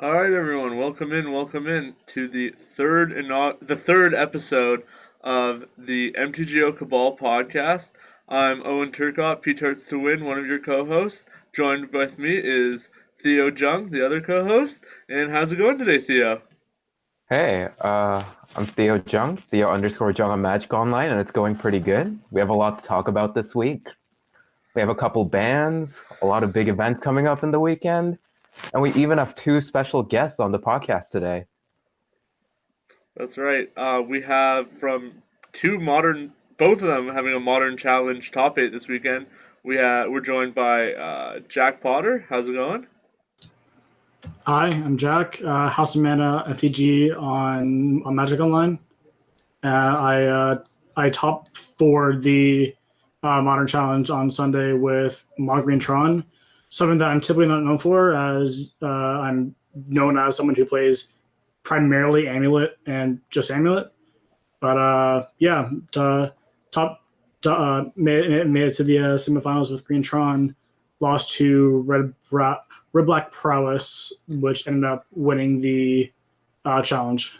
All right, everyone, welcome in to the third episode of the MTGO Cabal Podcast. I'm Owen Turcotte, P Tarts to Win, one of your co-hosts. Joined with me is Theo Jung, the other co-host. And how's it going today, Theo? Hey, I'm Theo Jung, Theo_Jung on Magic Online, and it's going pretty good. We have a lot to talk about this week. We have a couple bands, a lot of big events coming up in the weekend, and we even have two special guests on the podcast today. That's right. We have from both of them having a modern challenge top eight this weekend. We're joined by Jack Potter. How's it going? Hi, I'm Jack, HouseofMana MTG on Magic Online. I top for the Modern Challenge on Sunday with Mono Green Tron, something that I'm typically not known for, as I'm known as someone who plays primarily Amulet and just Amulet. But made it to the semifinals with Green Tron, lost to Red Black Prowess, which ended up winning the challenge.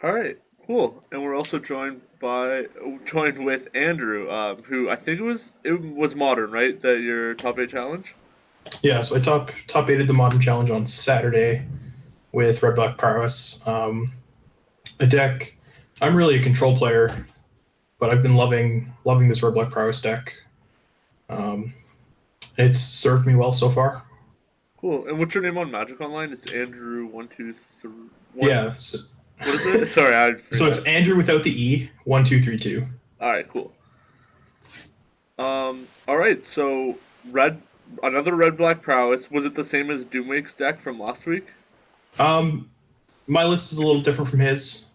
All right, cool. And we're also joined with Andrew, who I think it was modern, right? That your top eight challenge. Yeah, so I top eighted the Modern Challenge on Saturday with Red Black Prowess. A deck. I'm really a control player, but I've been loving this Red Black Prowess deck. It's served me well so far. Cool. And what's your name on Magic Online? It's Andrew 123. Yeah. So, what is it? Sorry, I forgot. So it's Andrew without the E, 1232. All right, cool. All right. So another Red Black Prowess. Was it the same as Doomwake's deck from last week? My list is a little different from his.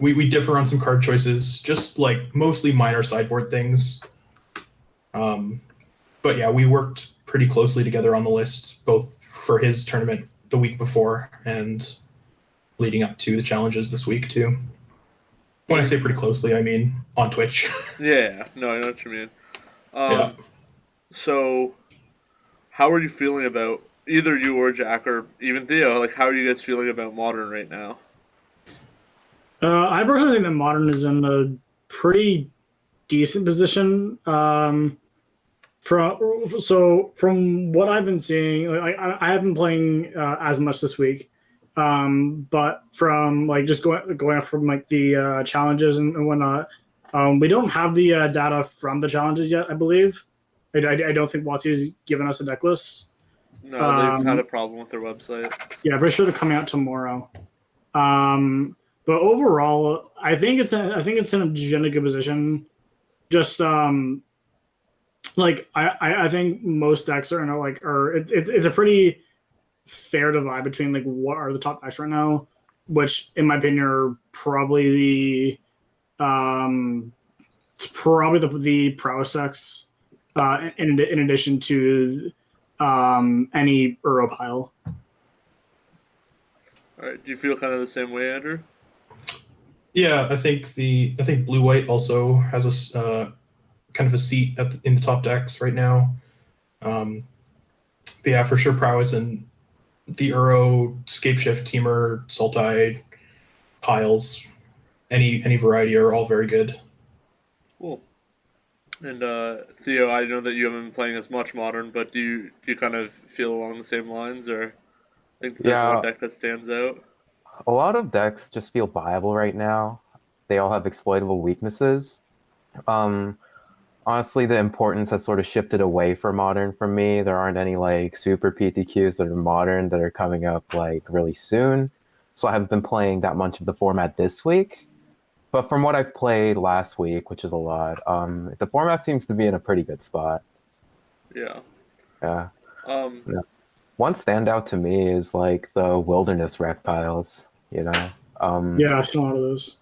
We differ on some card choices, just like mostly minor sideboard things. But yeah, we worked pretty closely together on the list, both for his tournament the week before and leading up to the challenges this week too. When I say pretty closely, I mean on Twitch. Yeah, no, I know what you mean. Yeah. So, how are you feeling about either you or Jack or even Theo? Like, how are you guys feeling about Modern right now? I personally think that Modern is in a pretty decent position. From what I've been seeing, I haven't been playing as much this week, but from like just going off from like the challenges and whatnot, we don't have the data from the challenges yet. I believe I don't think WotC's given us a deck list. No, they've had a problem with their website. Yeah, pretty sure they're coming out tomorrow. But overall, I think it's in a generally good position. Just I think most decks are in it's a pretty fair divide between like what are the top decks right now, which in my opinion are probably the prowess decks, in addition to any Uro pile. All right, do you feel kind of the same way, Andrew? Yeah, I think blue white also has a kind of a seat in the top decks right now. But yeah, for sure, prowess and the Uro, Scapeshift, Teamer, Sultai piles, any variety are all very good. Cool. And Theo, I know that you haven't been playing as much Modern, but do you kind of feel along the same lines, or think that there's one deck that stands out? A lot of decks just feel viable right now. They all have exploitable weaknesses. Honestly, the importance has sort of shifted away from Modern for me. There aren't any like super PTQs that are Modern that are coming up like really soon. So I haven't been playing that much of the format this week. But from what I've played last week, which is a lot, the format seems to be in a pretty good spot. Yeah. Yeah. Yeah. One standout to me is like the wilderness wreck piles, you know? Yeah, I've seen a lot of those.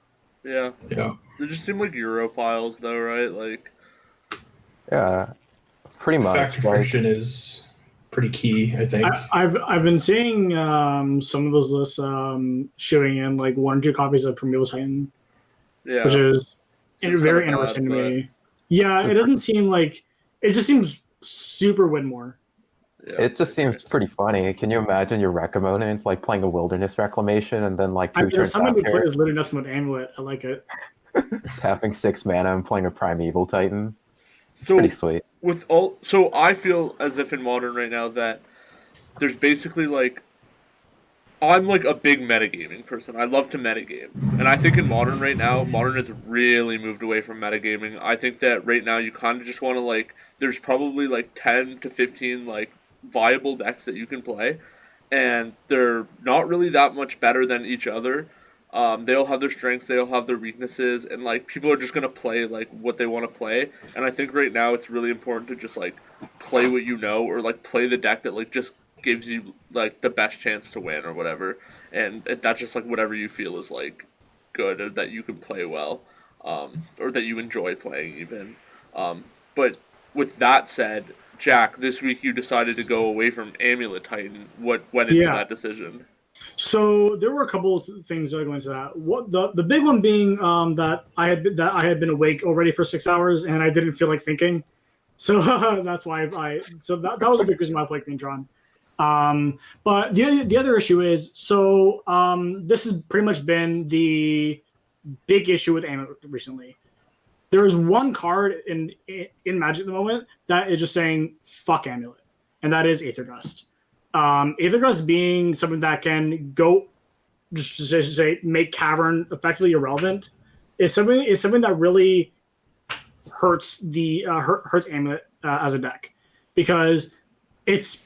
Yeah. Yeah. They just seem like Euro piles, though, right? Like. Yeah, pretty much. Factor friction is pretty key, I think. I've been seeing some of those lists showing in like 1 or 2 copies of Primeval Titan, which is very interesting to me. Yeah, it doesn't seem like it just seems super win more. Yeah, It just seems pretty funny. Can you imagine your rec opponent like playing a wilderness reclamation and then like I two mean, turns somebody after play is literally nothing but Amulet. I like it. tapping 6 mana and playing a Primeval Titan? It's So pretty sweet. so I feel as if in Modern right now that there's basically like I'm like a big metagaming person. I love to metagame. And I think in Modern right now, Modern has really moved away from metagaming. I think that right now you kind of just want to like there's probably like 10 to 15 like viable decks that you can play and they're not really that much better than each other. They all have their strengths, they all have their weaknesses, and like people are just gonna play like what they want to play. And I think right now it's really important to just like play what you know, or like play the deck that like just gives you like the best chance to win or whatever. And that's just like whatever you feel is like good or that you can play well, or that you enjoy playing even. But with that said, Jack, this week you decided to go away from Amulet Titan. What went into that decision? So there were a couple of things that go into that. What the big one being that I had been awake already for 6 hours and I didn't feel like thinking, so that's why that was a big reason why I played Greentron. But the other issue is this has pretty much been the big issue with Amulet recently. There is one card in Magic at the moment that is just saying fuck Amulet, and that is Aether Gust. Aether Gust being something that can go just to say make Cavern effectively irrelevant is something that really hurts hurts Amulet as a deck, because it's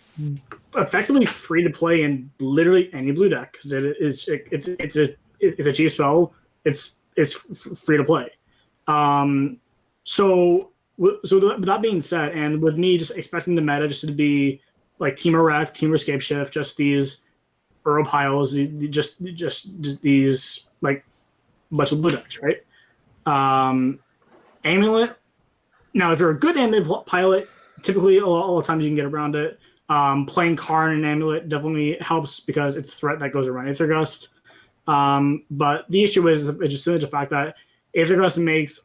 effectively free to play in literally any blue deck because it's a cheap spell. It's free to play. So with that being said, and with me just expecting the meta just to be like Team Wreck, Team Escape Shift, just these Uro piles, just these like bunch of blue decks, right? Amulet. Now, if you're a good Amulet pilot, typically all the times you can get around it. Playing Karn and Amulet definitely helps because it's a threat that goes around Aether Gust. But the issue is just the fact that Aether Gust makes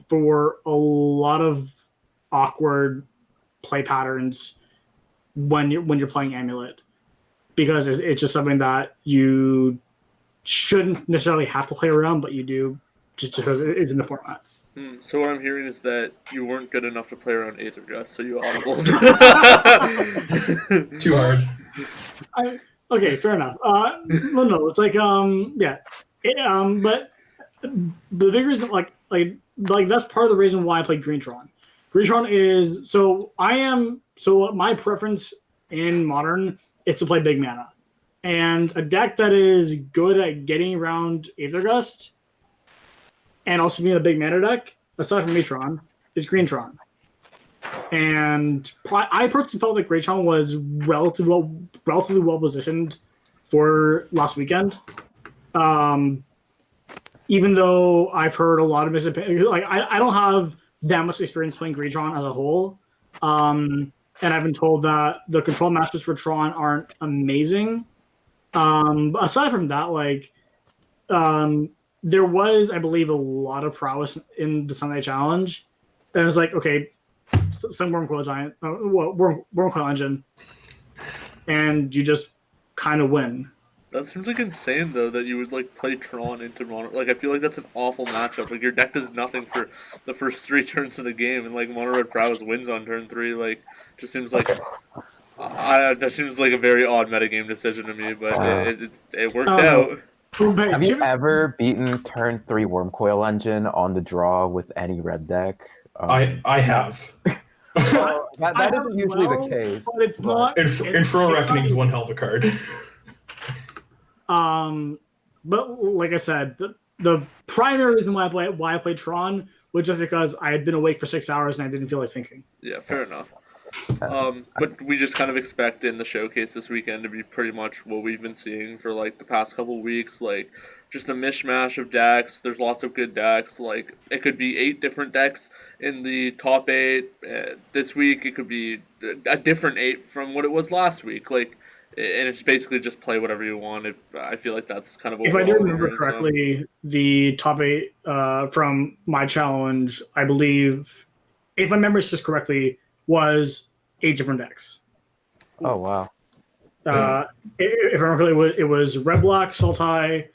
for a lot of awkward play patterns when you're playing Amulet, because it's just something that you shouldn't necessarily have to play around, but you do just because it's in the format. So what I'm hearing is that you weren't good enough to play around Aether Gust, so you audibled. Too hard. Okay, fair enough. No, it's like but the big reason, like that's part of the reason why I played Greentron. Greentron is my preference in Modern is to play big mana, and a deck that is good at getting around Aether Gust and also being a big mana deck, aside from Metron, is Greentron. And I personally felt like Greentron was relatively well positioned for last weekend. Even though I've heard a lot of misopinions, like I don't have that much experience playing Greentron as a whole, and I've been told that the control masters for Tron aren't amazing. But aside from that, like there was, I believe, a lot of prowess in the Sunday Challenge, and it was like, okay, some Wormcoil Giant, Wormcoil Engine, and you just kind of win. That seems like insane though that you would like play Tron into Mono. Like I feel like that's an awful matchup. Like your deck does nothing for the first 3 turns of the game, and like Mono Red Prowess wins on turn 3. Like just seems like that seems like a very odd metagame decision to me, but it worked out. Have you ever beaten turn 3 Wormcoil Engine on the draw with any red deck? I have. that isn't usually the case. But it's not. Infernal Reckoning is one hell of a card. But like I said, the primary reason why I played Tron was just because I had been awake for 6 hours and I didn't feel like thinking. Yeah, fair enough. But we just kind of expect in the showcase this weekend to be pretty much what we've been seeing for like the past couple weeks, like just a mishmash of decks. There's lots of good decks. Like it could be 8 different decks in the top 8 this week. It could be a different 8 from what it was last week. Like, and it's basically just play whatever you want. I feel like that's kind of what if I do remember correctly, the top 8 from my challenge, I believe, if my memory says correctly, was 8 different decks. Oh wow. If I remember correctly, it was Red Black, Sultai,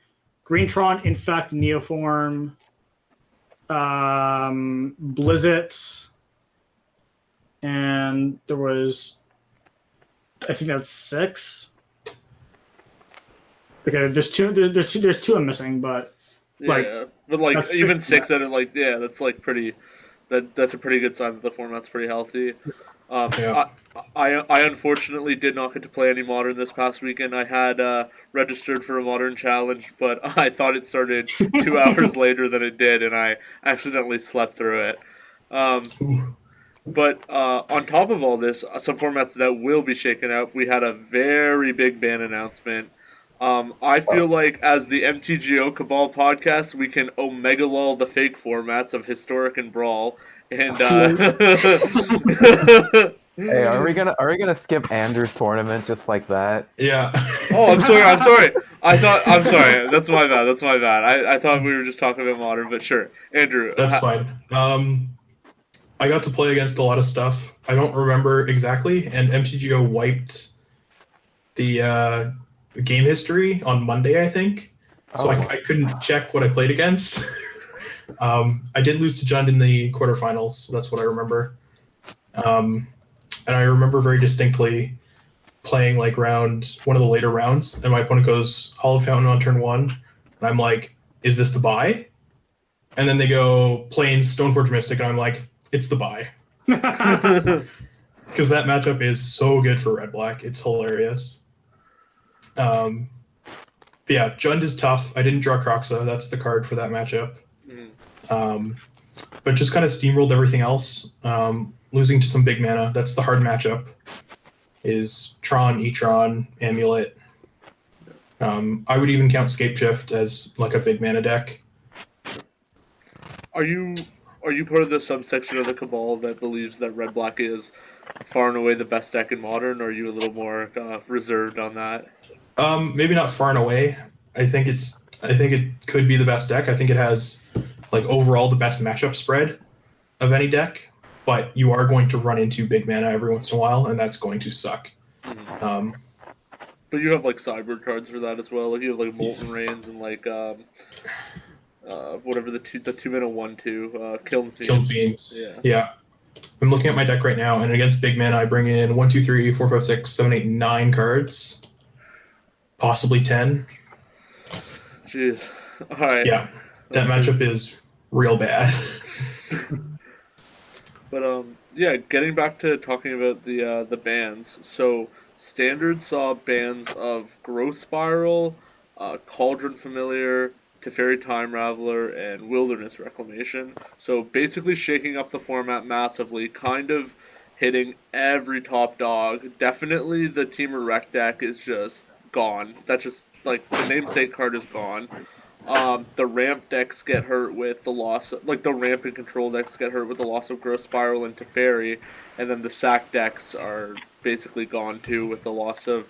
Greentron, Infect, Neoform, Blizzet, and there was, I think that's 6. Okay, there's two I'm missing, but but like that's even 6 6 out of like that's like pretty. That's a pretty good sign that the format's pretty healthy. Yeah. I unfortunately did not get to play any Modern this past weekend. I had registered for a Modern challenge, but I thought it started 2 hours later than it did, and I accidentally slept through it. But on top of all this, some formats that will be shaken up. We had a very big ban announcement. I feel like as the MTGO Cabal podcast, we can omega lol the fake formats of Historic and Brawl, and Hey, are we gonna skip Andrew's tournament just like that? Yeah. Oh, I'm sorry. I'm sorry. That's my bad. I thought we were just talking about Modern, but sure, Andrew. That's fine. I got to play against a lot of stuff. I don't remember exactly, and MTGO wiped the game history on Monday, I think. So I couldn't check what I played against. I did lose to Jund in the quarterfinals. So that's what I remember. And I remember very distinctly playing like one of the later rounds, and my opponent goes Hall of Fountain on turn 1, and I'm like, is this the buy? And then they go Plains Stoneforge Mystic, and I'm like, it's the buy. Because that matchup is so good for Red Black. It's hilarious. But yeah, Jund is tough. I didn't draw Croxa. That's the card for that matchup. But just kind of steamrolled everything else. Losing to some big mana. That's the hard matchup. Is Tron, E-Tron, Amulet. I would even count Scapeshift as like a big mana deck. Are you part of the subsection of the Cabal that believes that Red Black is far and away the best deck in Modern, or are you a little more reserved on that? Maybe not far and away. I think it could be the best deck. I think it has like overall the best matchup spread of any deck, but you are going to run into big mana every once in a while, and that's going to suck. But you have like sideboard cards for that as well. Like you have like Molten Rains and like whatever the 2-mana 1/2 Kiln Fiends. Kiln Fiends. Yeah. Yeah. I'm looking at my deck right now, and against big mana, I bring in 1, 2, 3, 4, 5, 6, 7, 8, 9 cards, possibly 10. Jeez. All right. Yeah, that matchup is real bad. But yeah, getting back to talking about the bans. So Standard saw bans of Growth Spiral, Cauldron Familiar, Teferi Time Raveler, and Wilderness Reclamation. So basically shaking up the format massively, kind of hitting every top dog. Definitely the Teamer Rec deck is just gone. That's just, like, the namesake card is gone. The ramp decks get hurt with the loss of, like, the ramp and control decks get hurt with the loss of Growth Spiral and Teferi, and then the sack decks are basically gone too with the loss of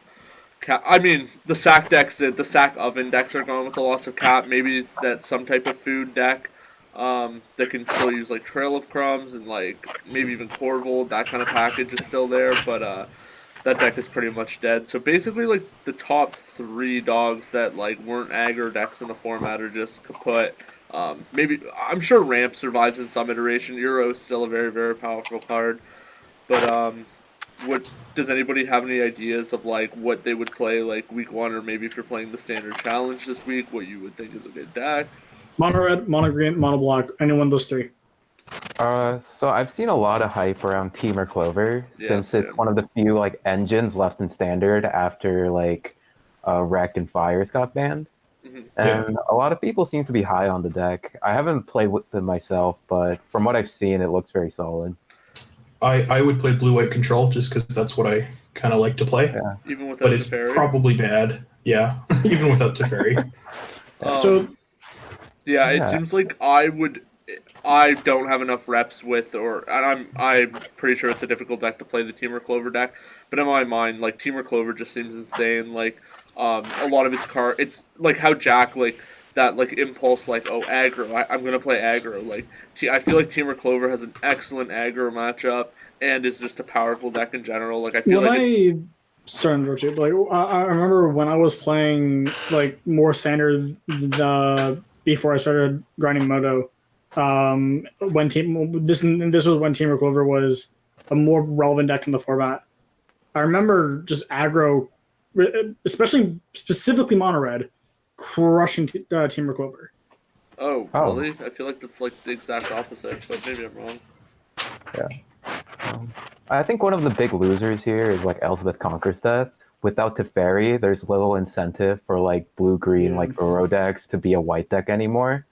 the sack decks, the sack oven decks are gone with the loss of Cap. Maybe that's some type of food deck that can still use like Trail of Crumbs and like maybe even Corvold. That kind of package is still there, but that deck is pretty much dead. So basically, like the top 3 dogs that like weren't aggro decks in the format are just kaput. Maybe I'm sure Ramp survives in some iteration. Euro is still a very, very powerful card, but what does anybody have any ideas of like what they would play like week 1, or maybe if you're playing the Standard Challenge this week, what you would think is a good deck? Mono red, mono green, mono black. Any one of those 3. So I've seen a lot of hype around Teamer Clover since it's one of the few like engines left in Standard after like Wreck and Fires got banned. And a lot of people seem to be high on the deck. I haven't played with them myself, but from what I've seen, it looks very solid. I would play blue-white control just because that's what I kind of like to play. Yeah. Even without but it's Teferi? probably bad. Yeah, even without Teferi. It seems like I don't have enough reps with, and I'm pretty sure it's a difficult deck to play the Teamer Clover deck, but in my mind, like Teamer Clover just seems insane. Like a lot of its it's like how Jack like that like impulse, like, oh, aggro, I'm gonna play aggro. Like, I feel like Team Clover has an excellent aggro matchup and is just a powerful deck in general. Like, I feel Sorry to interrupt you, but like I remember when I was playing like more standard before I started grinding Moto. When this was when Team Clover was a more relevant deck in the format. I remember just aggro, especially specifically mono red, crushing Team Clover. Oh, really? I feel like that's like the exact opposite, but maybe I'm wrong. Yeah. I think one of the big losers here is like Elspeth Conquers Death. Without Teferi, there's little incentive for like blue-green like Uro decks to be a white deck anymore.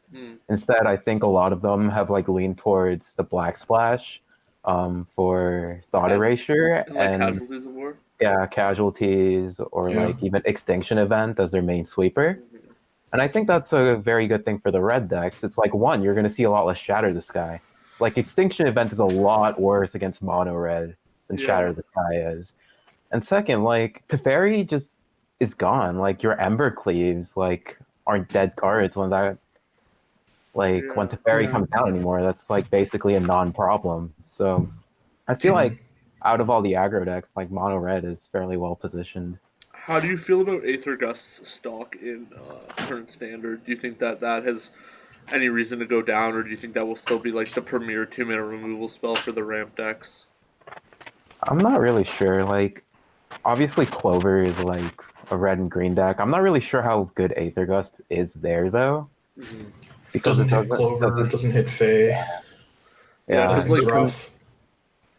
Instead, I think a lot of them have like leaned towards the Black Splash for Thought Erasure and Casualties of War. Yeah, Casualties or like even Extinction Event as their main sweeper. And I think that's a very good thing for the red decks. It's like, one, you're going to see a lot less Shatter the Sky. Like, Extinction Event is a lot worse against mono red than Shatter the Sky is. And second, like, Teferi just is gone. Like, your Ember Cleaves, like, aren't dead cards when that, like, when Teferi comes out anymore. That's, like, basically a non-problem. So, I feel like out of all the aggro decks, like, mono red is fairly well positioned. How do you feel about Aether Gust's stock in current standard? Do you think that has any reason to go down, or do you think that will still be like the premier 2-mana removal spell for the ramp decks? I'm not really sure. Like, obviously Clover is like a red and green deck. I'm not really sure how good Aether Gust is there though. Because it doesn't hit Clover, doesn't hit Fae. Yeah, it's like rough.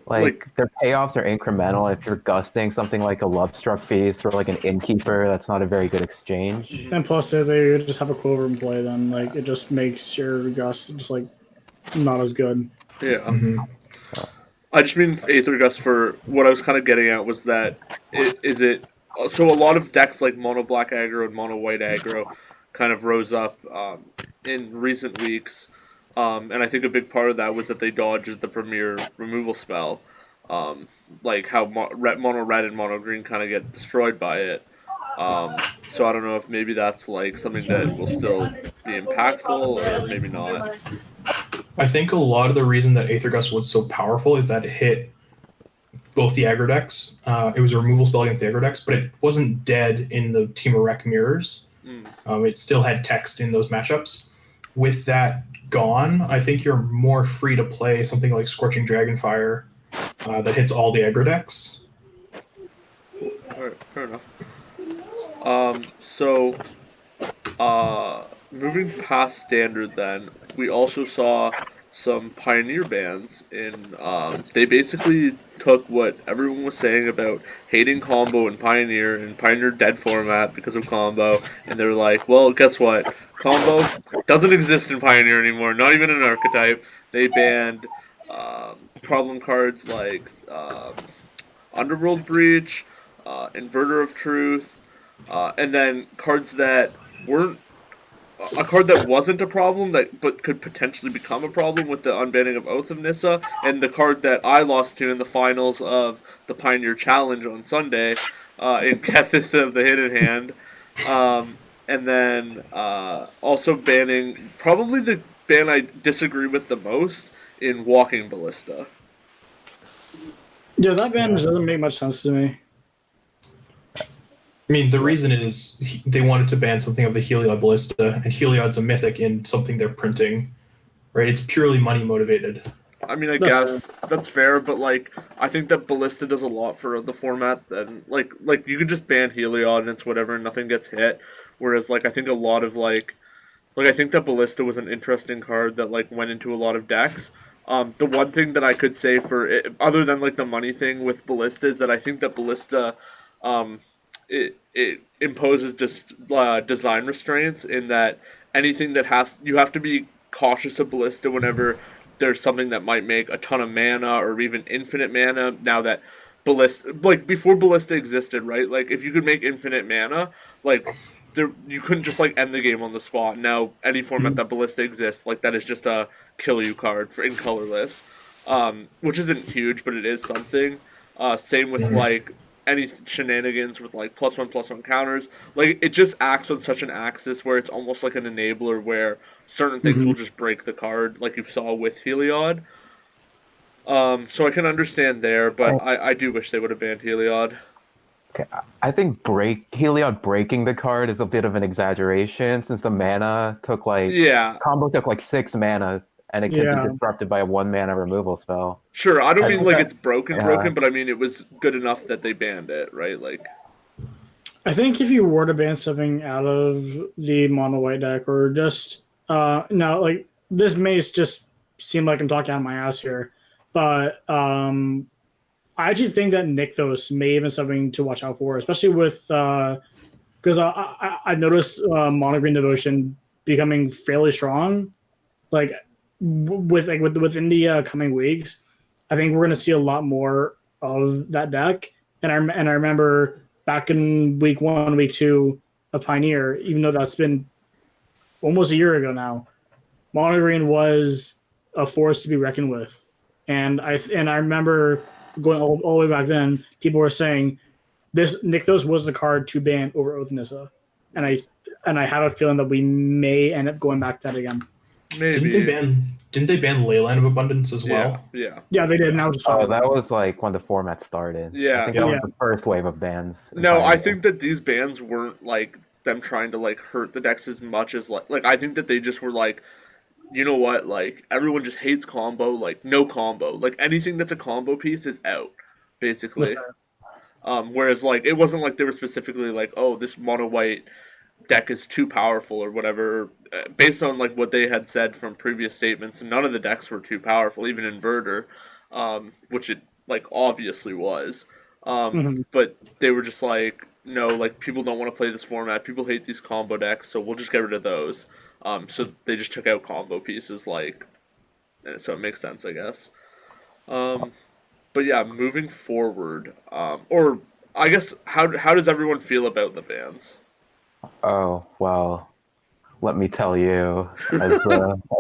Like, their payoffs are incremental. If you're gusting something like a Lovestruck Feast or like an Innkeeper, that's not a very good exchange. And plus, if they just have a Clover in play, then like it just makes your gust just like not as good. Yeah. I just mean Aether Gust for what I was kind of getting at was that so a lot of decks like mono black aggro and mono white aggro kind of rose up in recent weeks. And I think a big part of that was that they dodged the premier removal spell. Like how mono red and mono green kind of get destroyed by it. So I don't know if maybe that's like something that will still be impactful or maybe not. I think a lot of the reason that Aether Gust was so powerful is that it hit both the aggro decks. It was a removal spell against the aggro decks, but it wasn't dead in the Team Rec mirrors. It still had text in those matchups. With that gone, I think you're more free to play something like Scorching Dragonfire that hits all the aggro decks. Alright, fair enough. So, moving past standard then, we also saw some Pioneer bans in, they basically took what everyone was saying about hating combo in Pioneer dead format because of combo, and they're like, well, guess what? Combo doesn't exist in Pioneer anymore, not even an archetype. They banned problem cards like Underworld Breach, Inverter of Truth, and then cards that weren't a card that wasn't a problem but could potentially become a problem with the unbanning of Oath of Nissa, and the card that I lost to in the finals of the Pioneer Challenge on Sunday in Kethis of the Hidden Hand. And then also banning, probably the ban I disagree with the most, in Walking Ballista. Yeah, that ban doesn't make much sense to me. I mean, the reason is they wanted to ban something of the Heliod Ballista, and Heliod's a mythic in something they're printing, right? It's purely money motivated. I mean, I guess that's fair, but like, I think that Ballista does a lot for the format, and like you could just ban Heliod and it's whatever, and nothing gets hit. Whereas, like, I think a lot of like I think that Ballista was an interesting card that like went into a lot of decks. The one thing that I could say for it, other than like the money thing with Ballista, is that I think that Ballista, it imposes just design restraints in that anything that you have to be cautious of Ballista whenever there's something that might make a ton of mana or even infinite mana. Now that Ballista, like before Ballista existed, right? Like if you could make infinite mana, like you couldn't just like end the game on the spot. Now any format that Ballista exists, like that is just a kill you card in colorless, which isn't huge, but it is something. Same with like any shenanigans with like +1/+1 counters. Like it just acts on such an axis where it's almost like an enabler where certain things will just break the card, like you saw with Heliod. So I can understand there, but I do wish they would have banned Heliod. Okay, I think Heliod breaking the card is a bit of an exaggeration since the mana took combo took like 6 mana and it can be disrupted by a 1 mana removal spell. Sure, I don't mean like it's broken, but I mean it was good enough that they banned it, right? Like, I think if you were to ban something out of the mono white deck, or just now, like this may just seem like I'm talking out of my ass here, but I actually think that Nykthos may even something to watch out for, especially with because I've noticed mono green devotion becoming fairly strong, like within the coming weeks. I think we're going to see a lot more of that deck, and I remember back in week 1, week 2 of Pioneer, even though that's been almost a year ago now, mono green was a force to be reckoned with, and I remember going all the way back then, people were saying this Nykthos was the card to ban over Oath Nissa, and I have a feeling that we may end up going back to that again. maybe. Didn't they ban Leyline of Abundance as well? Yeah. Yeah, they did. And That was like when the format started. Yeah. I think that was the first wave of bans. No, I think that these bans weren't like them trying to like hurt the decks as much as like I think that they just were like, you know what, like everyone just hates combo, like no combo, like anything that's a combo piece is out, basically. Whereas like it wasn't like they were specifically like, oh, this mono white deck is too powerful or whatever, based on like what they had said from previous statements. None of the decks were too powerful, even Inverter, which it like obviously was. But they were just like, no, like people don't want to play this format. People hate these combo decks, so we'll just get rid of those. So they just took out combo pieces, like, so it makes sense, I guess. But yeah, moving forward, or I guess how does everyone feel about the bans? Oh, well, let me tell you, as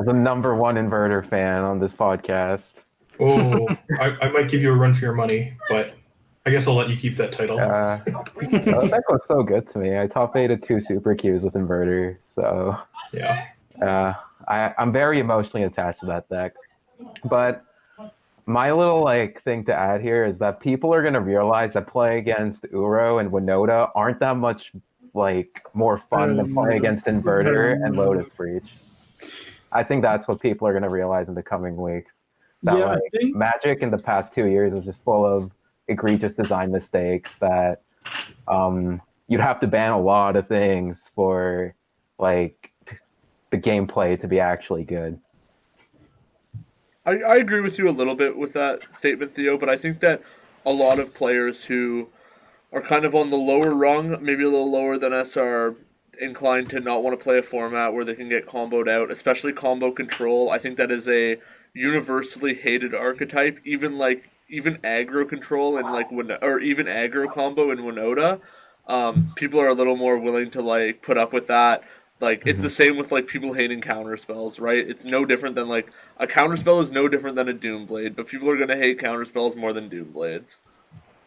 a number 1 Inverter fan on this podcast. Oh, I might give you a run for your money, but I guess I'll let you keep that title. That deck was so good to me. I top 8 2 Super Qs with Inverter, so yeah. I'm very emotionally attached to that deck. But my little like thing to add here is that people are gonna realize that playing against Uro and Winota aren't that much like more fun than playing against Inverter and Lotus Breach. I think that's what people are gonna realize in the coming weeks. That Magic in the past 2 years is just full of egregious design mistakes that you'd have to ban a lot of things for like the gameplay to be actually good. I agree with you a little bit with that statement, Theo, but I think that a lot of players who are kind of on the lower rung, maybe a little lower than us, are inclined to not want to play a format where they can get comboed out, especially combo control. I think that is a universally hated archetype, even aggro control and or even aggro combo in Winota. People are a little more willing to like put up with that. Like it's the same with like people hating counter spells, right? It's no different than like a counter spell is no different than a Doomblade, but people are gonna hate counter spells more than Doomblades.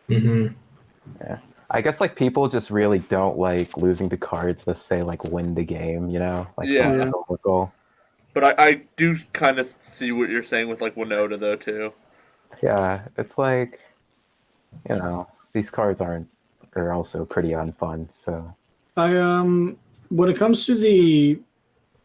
Yeah, I guess like people just really don't like losing to cards that say like win the game, you know? Like But I do kind of see what you're saying with like Winota though too. Yeah, it's like, you know, these cards are also pretty unfun. So when it comes to the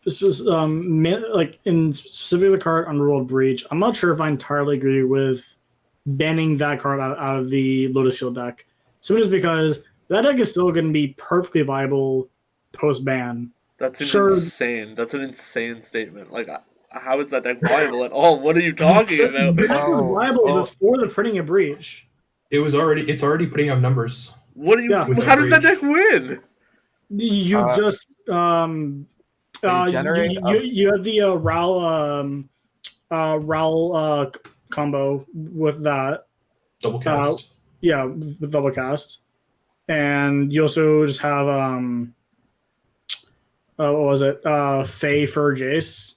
like in specifically the card Unruled Breach, I'm not sure if I entirely agree with banning that card out of the Lotus Field deck. So just because that deck is still going to be perfectly viable post ban. That's insane. That's an insane statement. Like, how is that deck viable at all? What are you talking about? The deck was viable before the printing of Breach. It's already putting up numbers. What do you? How does that deck win? You just you have the Ral combo with that double cast. With double cast, and you also just have what was it? Fae for Jace.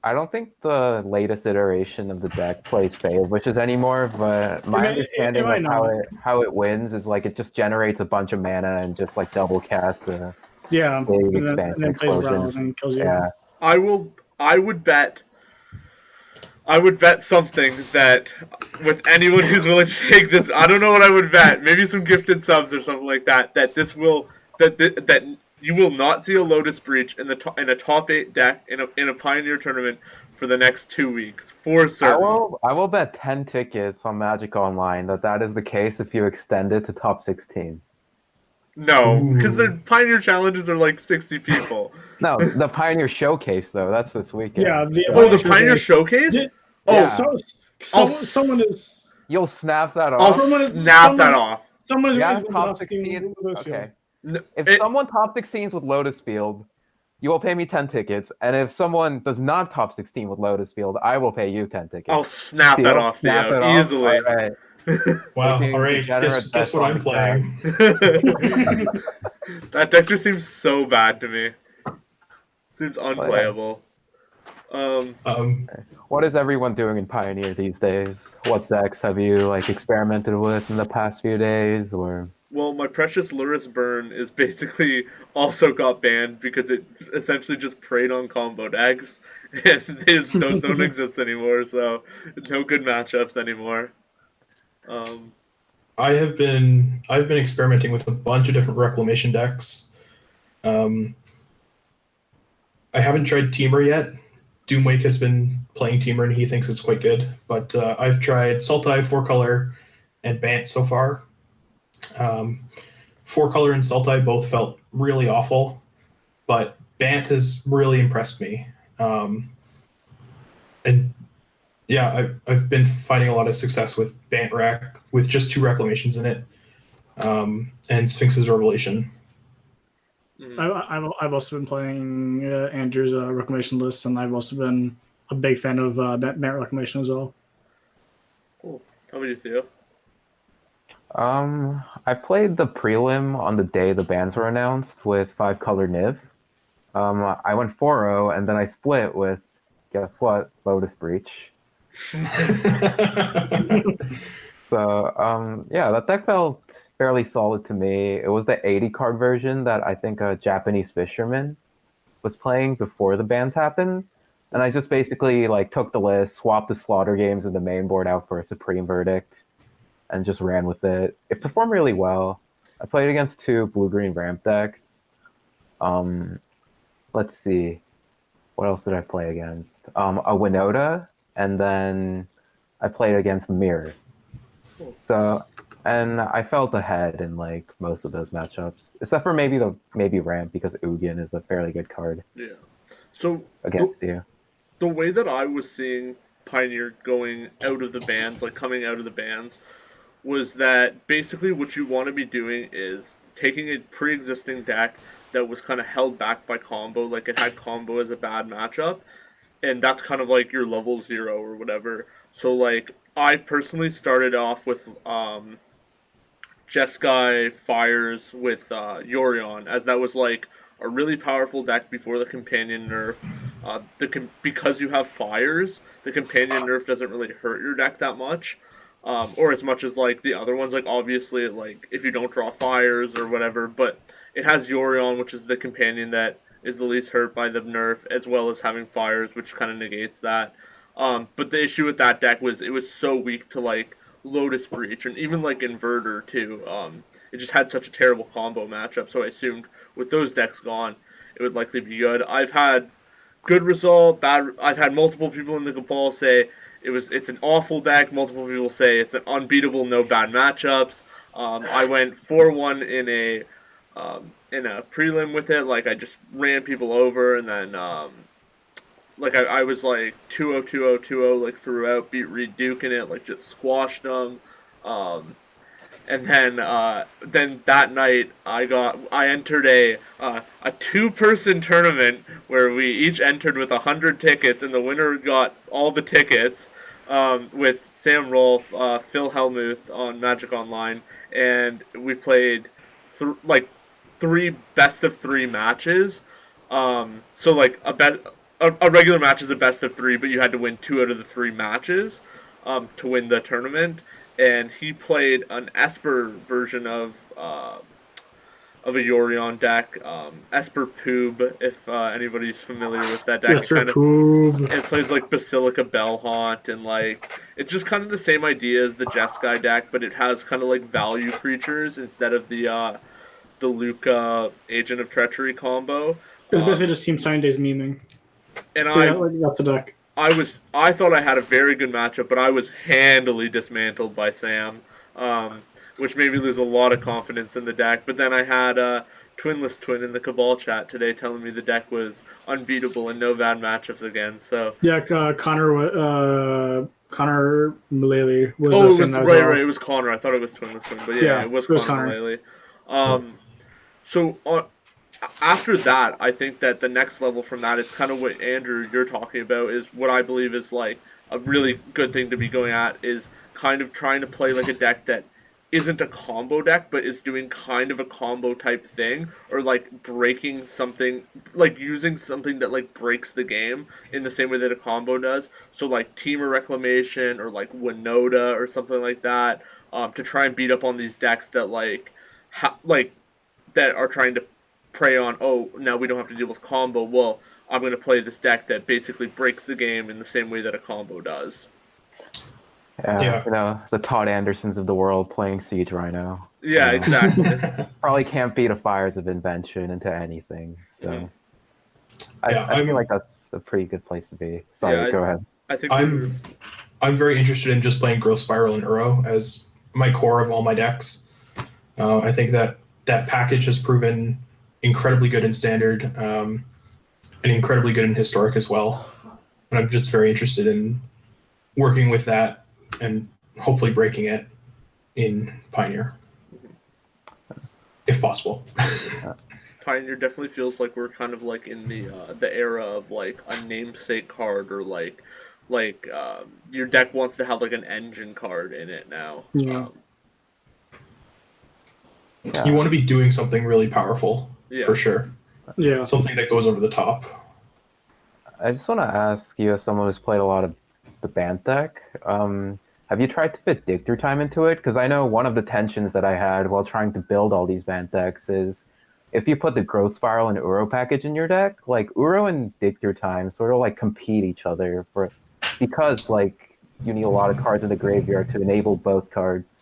I don't think the latest iteration of the deck plays Fade Wishes anymore, but my understanding might of not. how it wins is like it just generates a bunch of mana and just like double casts a Yeah, big and expansion then plays explosion. Browse and kills you. Yeah. I would bet something that with anyone who's willing to take this, I don't know what I would bet. Maybe some gifted subs or something like that. That you will not see a Lotus Breach in a top 8 deck in a Pioneer tournament for the next 2 weeks for certain. I will bet 10 tickets on Magic Online that is the case if you extend it to top 16. No, because Ooh. the Pioneer challenges are like 60 people. No, the Pioneer Showcase though, that's this weekend. Yeah, Oh, the Pioneer Showcase? Yeah. Oh, Yeah. Someone is. You'll snap that I'll off. snap that off. Someone is Yeah, going to top top 16. Okay. No, If someone top 16s with Lotus Field, you will pay me 10 tickets. And if someone does not top 16 with Lotus Field, I will pay you 10 tickets. I'll snap that Deal? off, Snap Theo, it off? easily. All right. Wow. Making All right. degenerate Guess bets what on I'm the playing. That deck just seems so bad to me. Seems unplayable. What is everyone doing in Pioneer these days? What decks have you like experimented with in the past few days, or? Well, my precious Luris Burn is basically also got banned because it essentially just preyed on combo decks, and those don't exist anymore. So no good matchups anymore. I've been experimenting with a bunch of different reclamation decks. I haven't tried Teamer yet. Doomwake has been playing Teamer and he thinks it's quite good. But I've tried Sultai, 4-color, and Bant so far. 4-color and Sultai both felt really awful, but Bant has really impressed me. And yeah, I've been finding a lot of success with Bant Rack with just 2 reclamations in it, and Sphinx's Revelation. I've also been playing Andrew's reclamation list, and I've also been a big fan of Merit reclamation as well. Cool. How about you, Theo? I played the prelim on the day the bans were announced with 5-color Niv. I went 4-0, and then I split with, guess what, Lotus Breach. So, yeah, that deck felt fairly solid to me. It was the 80 card version that I think a Japanese fisherman was playing before the bans happened. And I just basically like took the list, swapped the slaughter games in the main board out for a Supreme Verdict, and just ran with it. It performed really well. I played against 2 blue-green ramp decks. Let's see. What else did I play against? A Winota, and then I played against Mirror. So, and I felt ahead in like most of those matchups, except for maybe ramp because Ugin is a fairly good card. Yeah. So against you. The way that I was seeing Pioneer going out of the bans, like coming out of the bans, was that basically what you want to be doing is taking a pre-existing deck that was kind of held back by combo, like it had combo as a bad matchup, and that's kind of like your level 0 or whatever. So like I personally started off with Jeskai Fires with Yorion, as that was like a really powerful deck before the companion nerf. Because you have fires, the companion nerf doesn't really hurt your deck that much, or as much as like the other ones. Like obviously, like if you don't draw fires or whatever, but it has Yorion, which is the companion that is the least hurt by the nerf, as well as having fires, which kind of negates that. But the issue with that deck was it was so weak to like Lotus Breach and even like Inverter too. It just had such a terrible combo matchup, so I assumed with those decks gone, it would likely be good. I've had good result, bad. I've had multiple people in the Cabal say it's an awful deck. Multiple people say it's an unbeatable, no bad matchups. I went 4-1 in a prelim with it. Like I just ran people over, and then like I was like 2-0, 2-0, 2-0 like throughout, beat Reed Duke in it, like just squashed them. And then that night I entered a 2-person tournament where we each entered with 100 tickets, and the winner got all the tickets with Sam Rolfe, Phil Hellmuth on Magic Online, and we played 3 best of 3 matches. So like a regular match is a best of 3, but you had to win 2 out of the 3 matches to win the tournament. And he played an Esper version of a Yorion deck, Esper Poob, if anybody's familiar with that deck. Yes, It plays like Basilica Bellhaunt, and like it's just kind of the same idea as the Jeskai deck, but it has kind of like value creatures instead of the Luca Agent of Treachery combo. It's basically just Team Sign Days memeing. And Yeah, like, that's the deck. I thought I had a very good matchup, but I was handily dismantled by Sam, which made me lose a lot of confidence in the deck. But then I had Twinless Twin in the Cabal chat today telling me the deck was unbeatable and no bad matchups again. So Yeah, Connor Mullally was. it was right, well. Right. It was Connor. I thought it was Twinless Twin, but yeah, it was Connor Mullally. So after that, I think that the next level from that is kind of what Andrew you're talking about, is what I believe is like a really good thing to be going at, is kind of trying to play like a deck that isn't a combo deck but is doing kind of a combo type thing, or like breaking something, like using something that like breaks the game in the same way that a combo does. So like Teamer Reclamation or like Winota or something like that, to try and beat up on these decks that that are trying to prey on, oh, now we don't have to deal with combo. Well, I'm going to play this deck that basically breaks the game in the same way that a combo does. Yeah. You know, the Todd Andersons of the world playing Siege Rhino. Yeah, exactly. Probably can't beat a Fires of Invention into anything. So I feel like that's a pretty good place to be. Sorry, go ahead. I think I'm very interested in just playing Growth Spiral and Uro as my core of all my decks. I think that package has proven incredibly good in Standard, and incredibly good in Historic as well. And I'm just very interested in working with that and hopefully breaking it in Pioneer, if possible. Pioneer definitely feels like we're kind of like in the era of like a namesake card, or like your deck wants to have like an engine card in it now. Yeah. You want to be doing something really powerful, for sure. Yeah. Something that goes over the top. I just want to ask you, as someone who's played a lot of the Bant deck, have you tried to fit Dig Through Time into it? Because I know one of the tensions that I had while trying to build all these Bant decks is if you put the Growth Spiral and Uro package in your deck, like Uro and Dig Through Time sort of like compete each other because like you need a lot of cards in the graveyard to enable both cards.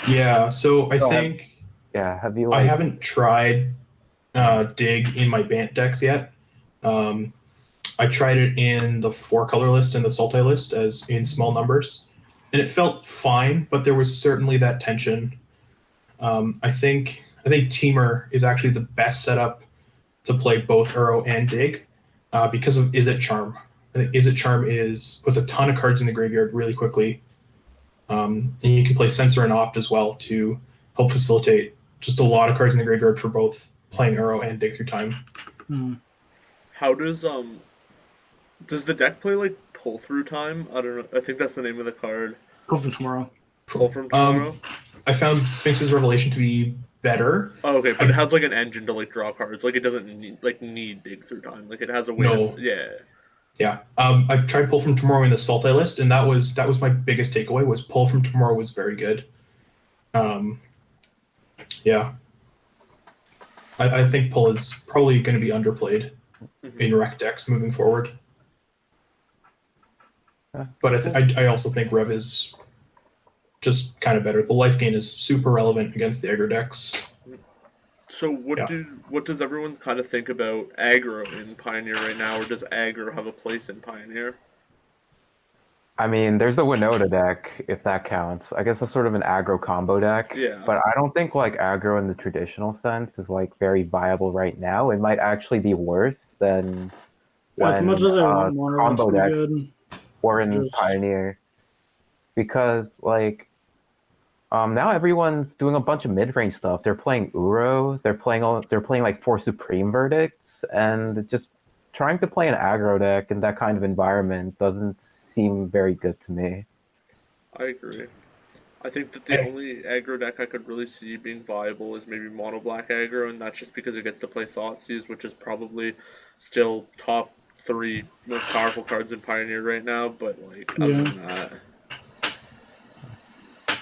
Yeah, so I think... have you? I haven't tried Dig in my Bant decks yet. I tried it in the 4-color list and the Sultai list as in small numbers, and it felt fine, but there was certainly that tension. I think Teamer is actually the best setup to play both Uro and Dig because of Is It Charm. I think Is It Charm puts a ton of cards in the graveyard really quickly, and you can play Censor and Opt as well to help facilitate just a lot of cards in the graveyard for both playing Uro and Dig Through Time. How does the deck play like Pull Through Time? I don't know. I think that's the name of the card. Pull from Tomorrow. Pull from Tomorrow. I found Sphinx's Revelation to be better. Oh, okay, but it has like an engine to like draw cards. Like it doesn't need Dig Through Time. Like it has a way. No. Yeah. I tried Pull from Tomorrow in the Sultai list, and that was my biggest takeaway. Was Pull from Tomorrow was very good. I think Pull is probably going to be underplayed in rec decks moving forward. But I also think Rev is just kind of better. The life gain is super relevant against the aggro decks. So what does everyone kind of think about aggro in Pioneer right now, or does aggro have a place in Pioneer? I mean, there's the Winota deck, if that counts. I guess that's sort of an aggro combo deck. Yeah. But I don't think like aggro in the traditional sense is like very viable right now. It might actually be worse than as much as I want more combo decks good, or in Pioneer. Because like now everyone's doing a bunch of mid-range stuff. They're playing Uro, they're playing like 4 Supreme Verdicts, and just trying to play an aggro deck in that kind of environment doesn't seem very good to me. I agree. I think that the only aggro deck I could really see being viable is maybe mono black aggro, and that's just because it gets to play Thoughtseize, which is probably still top three most powerful cards in Pioneer right now. But like other Yeah. than that,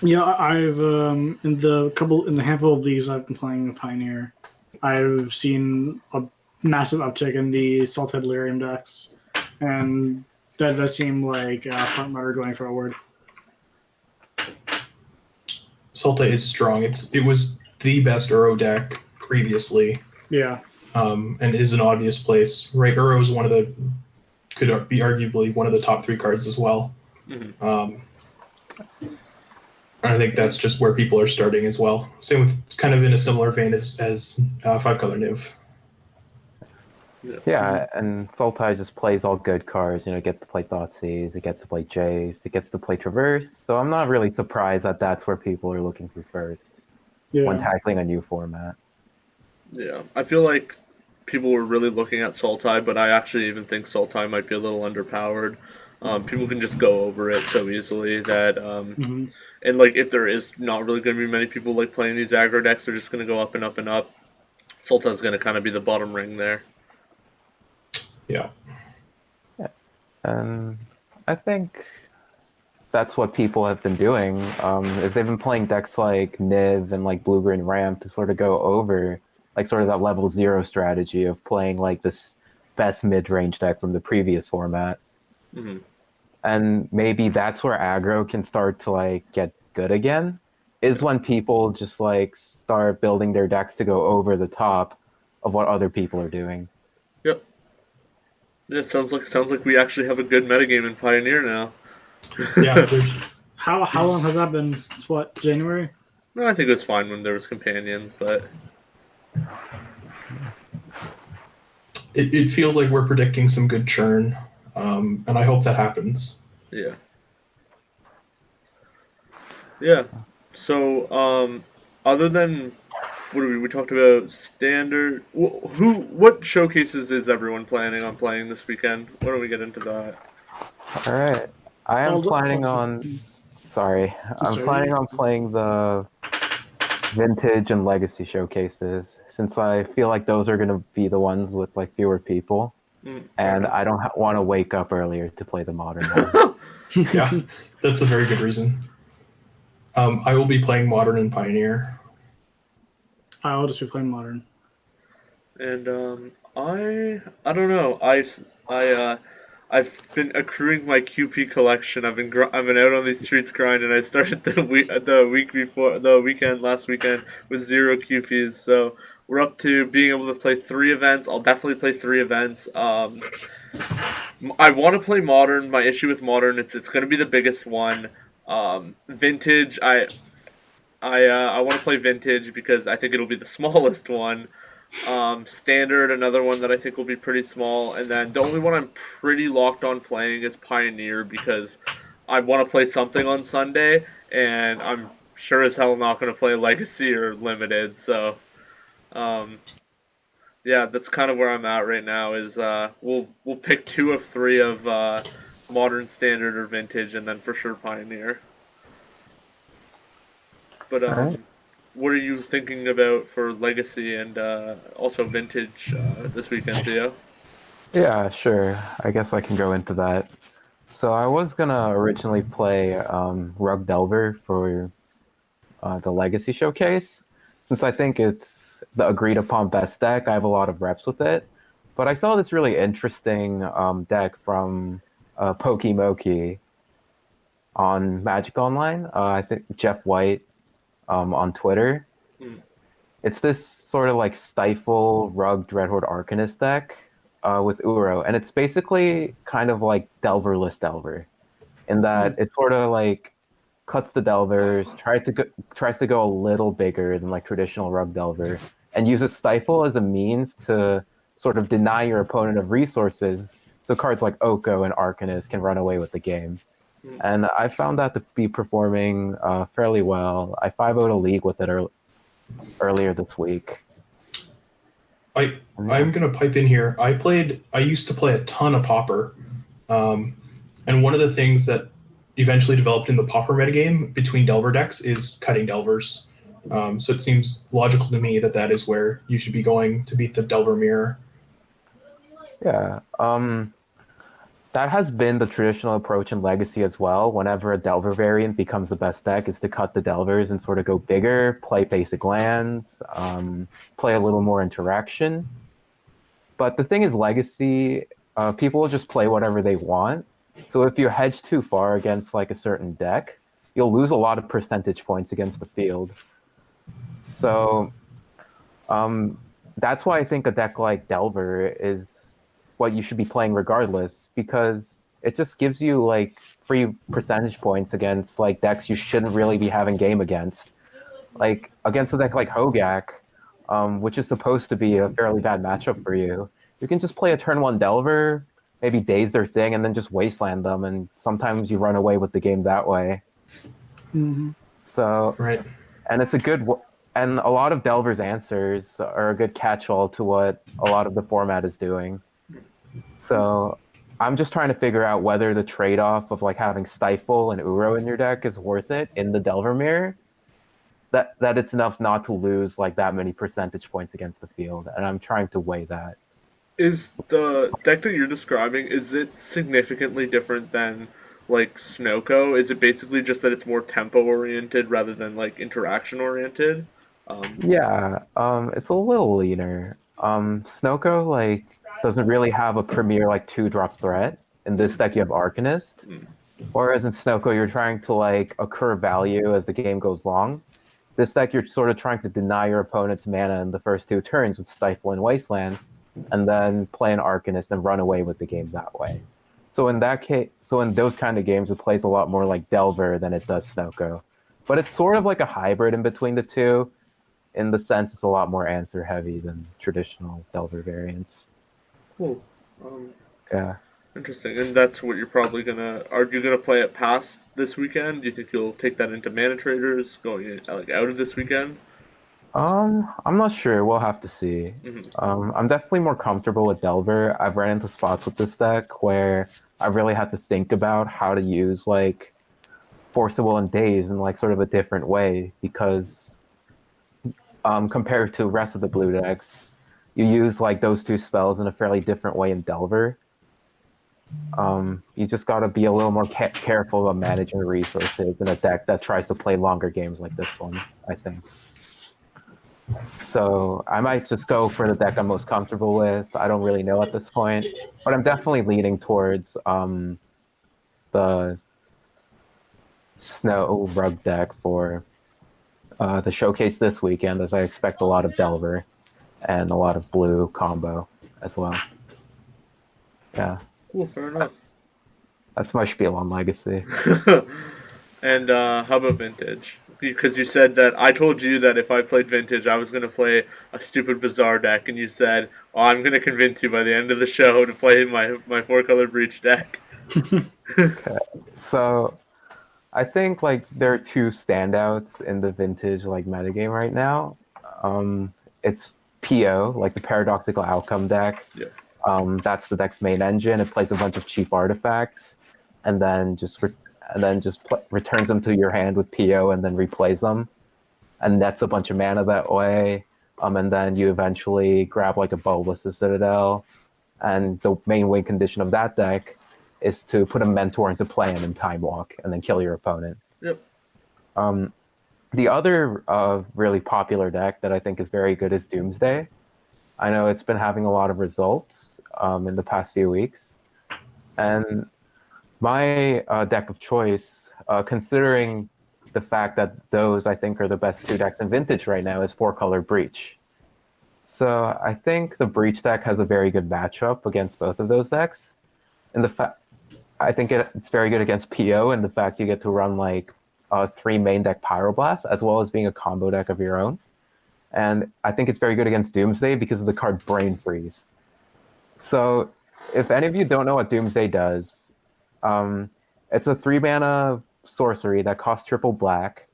Yeah, I've in the handful of leagues I've been playing Pioneer, I've seen a massive uptick in the Salted Lyrium decks, and that does seem like front runner going forward. Salta is strong. It was the best Uro deck previously, Yeah, and is an obvious place. Right, Uro is could be arguably one of the top 3 cards as well. Mhm. And I think that's just where people are starting as well. Same with kind of in a similar vein as 5-color Niv. Yeah, and Sultai just plays all good cards. You know, it gets to play Thoughtseize, it gets to play Jace, it gets to play Traverse. So I'm not really surprised that that's where people are looking for first when yeah, tackling a new format. Yeah, I feel like people were really looking at Sultai, but I actually even think Sultai might be a little underpowered. People can just go over it so easily that, hmm and like if there is not really going to be many people like playing these aggro decks, they're just going to go up and up and up. Sultai's going to kind of be the bottom ring there. Yeah. And I think that's what people have been doing, is they've been playing decks like Niv and like Blue-Green Ramp to sort of go over like sort of that level 0 strategy of playing like this best mid-range deck from the previous format. Mm-hmm. And maybe that's where aggro can start to like get good again, is when people just like start building their decks to go over the top of what other people are doing. Yep. Yeah, sounds like we actually have a good metagame in Pioneer now. Yeah, there's How long has that been? Since what, January? No, I think it was fine when there was companions, but it feels like we're predicting some good churn, and I hope that happens. yeah. Yeah. So, other than what we talked about standard. What showcases is everyone planning on playing this weekend? Why don't we get into that? All right. I'm planning on playing the vintage and legacy showcases, since I feel like those are going to be the ones with like fewer people, and I don't want to wake up earlier to play the modern one. Yeah, that's a very good reason. I will be playing Modern and Pioneer. I'll just be playing Modern. And I don't know. I've been accruing my QP collection. I've been out on these streets grinding. I started the weekend last weekend with 0 QPs. So we're up to being able to play 3 events. I'll definitely play 3 events. I want to play Modern. My issue with Modern, it's going to be the biggest one. Vintage, I want to play Vintage because I think it'll be the smallest one. Standard, another one that I think will be pretty small, and then the only one I'm pretty locked on playing is Pioneer because I want to play something on Sunday, and I'm sure as hell not going to play Legacy or Limited. So, yeah, that's kind of where I'm at right now. Is we'll pick 2 of 3 of Modern, Standard, or Vintage, and then for sure Pioneer. But Alright. what are you thinking about for Legacy and also Vintage this weekend, Theo? Yeah, sure. I guess I can go into that. So I was gonna originally play Rug Delver for the Legacy Showcase, since I think it's the agreed upon best deck. I have a lot of reps with it, but I saw this really interesting deck from Pokimoki on Magic Online. I think Jeff White on Twitter. It's this sort of like Stifle Rug Dreadhorde Arcanist deck with Uro, and it's basically kind of like Delverless Delver, in that it sort of like cuts the Delvers, tries to go a little bigger than like traditional Rug Delver, and uses Stifle as a means to sort of deny your opponent of resources, so cards like Oko and Arcanist can run away with the game. And I found that to be performing fairly well. I 5-0'd a league with it earlier this week. I'm gonna pipe in here. I used to play a ton of Pauper, and one of the things that eventually developed in the Pauper metagame between Delver decks is cutting Delvers. So it seems logical to me that is where you should be going to beat the Delver mirror. Yeah. That has been the traditional approach in Legacy as well. Whenever a Delver variant becomes the best deck, is to cut the Delvers and sort of go bigger, play basic lands, play a little more interaction. But the thing is, Legacy, people will just play whatever they want. So if you hedge too far against like a certain deck, you'll lose a lot of percentage points against the field. So that's why I think a deck like Delver is what you should be playing regardless, because it just gives you like free percentage points against like decks you shouldn't really be having game against. Like against a deck like Hogak, which is supposed to be a fairly bad matchup for you. You can just play a turn one Delver, maybe daze their thing, and then just wasteland them, and sometimes you run away with the game that way. Mm-hmm. So, Right. and it's a good, and a lot of Delver's answers are a good catch-all to what a lot of the format is doing. So, I'm just trying to figure out whether the trade-off of like having Stifle and Uro in your deck is worth it in the Delver mirror. That it's enough not to lose like that many percentage points against the field, and I'm trying to weigh that. Is the deck that you're describing, is it significantly different than like Snowco? Is it basically just that it's more tempo oriented rather than like interaction oriented? Yeah, it's a little leaner. Snowco like doesn't really have a premier like 2-drop threat. In this deck, you have Arcanist, whereas in Snowco, you're trying to like accrue value as the game goes long. This deck, you're sort of trying to deny your opponent's mana in the first 2 turns with Stifle and Wasteland, and then play an Arcanist and run away with the game that way. So in that case, so in those kind of games, it plays a lot more like Delver than it does Snowco. But it's sort of like a hybrid in between the two, in the sense it's a lot more answer heavy than traditional Delver variants. Cool. Yeah. Interesting. And that's what you're probably gonna. Are you gonna play it past this weekend? Do you think you'll take that into Mana Traders going like out of this weekend? I'm not sure. We'll have to see. I'm definitely more comfortable with Delver. I've ran into spots with this deck where I really had to think about how to use like Forcible and Daze in like sort of a different way, because compared to the rest of the blue decks, you use like those 2 spells in a fairly different way in Delver. You just got to be a little more careful about managing resources in a deck that tries to play longer games like this one, I think. So I might just go for the deck I'm most comfortable with. I don't really know at this point, but I'm definitely leaning towards the Snow Rug deck for the showcase this weekend, as I expect a lot of Delver and a lot of blue combo as well. Yeah, Cool. Fair enough. that's my spiel on Legacy. And how about Vintage? Because you said that I told you that if I played Vintage, I was going to play a stupid Bizarre deck, and you said, "Oh, I'm going to convince you by the end of the show to play my 4-color Breach deck." Okay. So I think like there are 2 standouts in the Vintage like metagame right now. It's PO, like the Paradoxical Outcome deck. Yeah. That's the deck's main engine. It plays a bunch of cheap artifacts, and then just returns them to your hand with PO, and then replays them, and that's a bunch of mana that way. And then you eventually grab like a Bulbous Citadel, and the main win condition of that deck is to put a Mentor into play and then Time Walk, and then kill your opponent. Yep. The other really popular deck that I think is very good is Doomsday. I know it's been having a lot of results in the past few weeks. And my deck of choice, considering the fact that those I think are the best 2 decks in Vintage right now, is 4-color Breach. So I think the Breach deck has a very good matchup against both of those decks. And I think it's very good against PO, and the fact you get to run like 3 main deck Pyroblast, as well as being a combo deck of your own. And I think it's very good against Doomsday because of the card Brain Freeze. So if any of you don't know what Doomsday does, it's a 3-mana sorcery that costs triple black.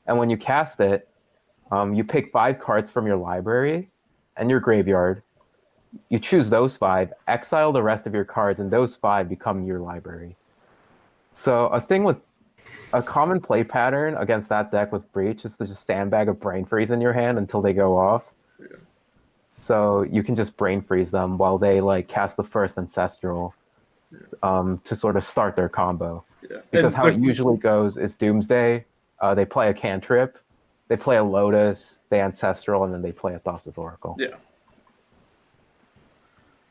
And when you cast it, you pick 5 cards from your library and your graveyard. You choose those 5, exile the rest of your cards, and those 5 become your library. So a common play pattern against that deck with Breach is to just sandbag a Brain Freeze in your hand until they go off. Yeah. So you can just brain freeze them while they like cast the first ancestral to sort of start their combo. Yeah. Because And how it usually goes is Doomsday, they play a cantrip, they play a Lotus, they ancestral, and then they play a Thassa's Oracle. yeah.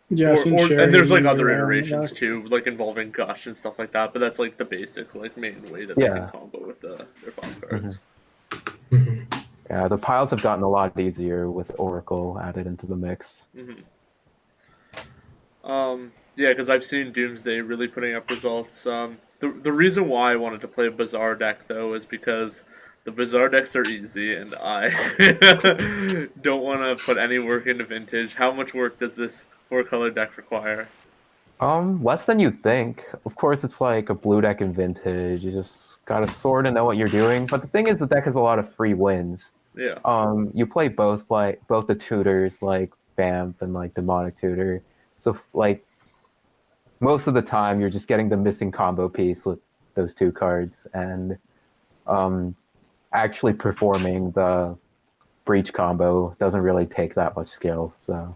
Yeah, I've seen And there's like Cherry, other yeah, iterations back. too, like involving Gush and stuff like that. But that's like the basic, like main way that they can combo with their 5 cards. Yeah, the piles have gotten a lot easier with Oracle added into the mix. Yeah, because I've seen Doomsday really putting up results. The reason why I wanted to play a Bazaar deck though is because the Bazaar decks are easy, and I don't want to put any work into Vintage. How much work does this 4-color deck require? Less than you'd think. Of course, it's like a blue deck in Vintage. You just gotta sort and know what you're doing. But the thing is, the deck has a lot of free wins. Yeah. You play both the tutors like Vamp and like Demonic Tutor. So like most of the time, you're just getting the missing combo piece with those 2 cards, and actually performing the Breach combo doesn't really take that much skill. So.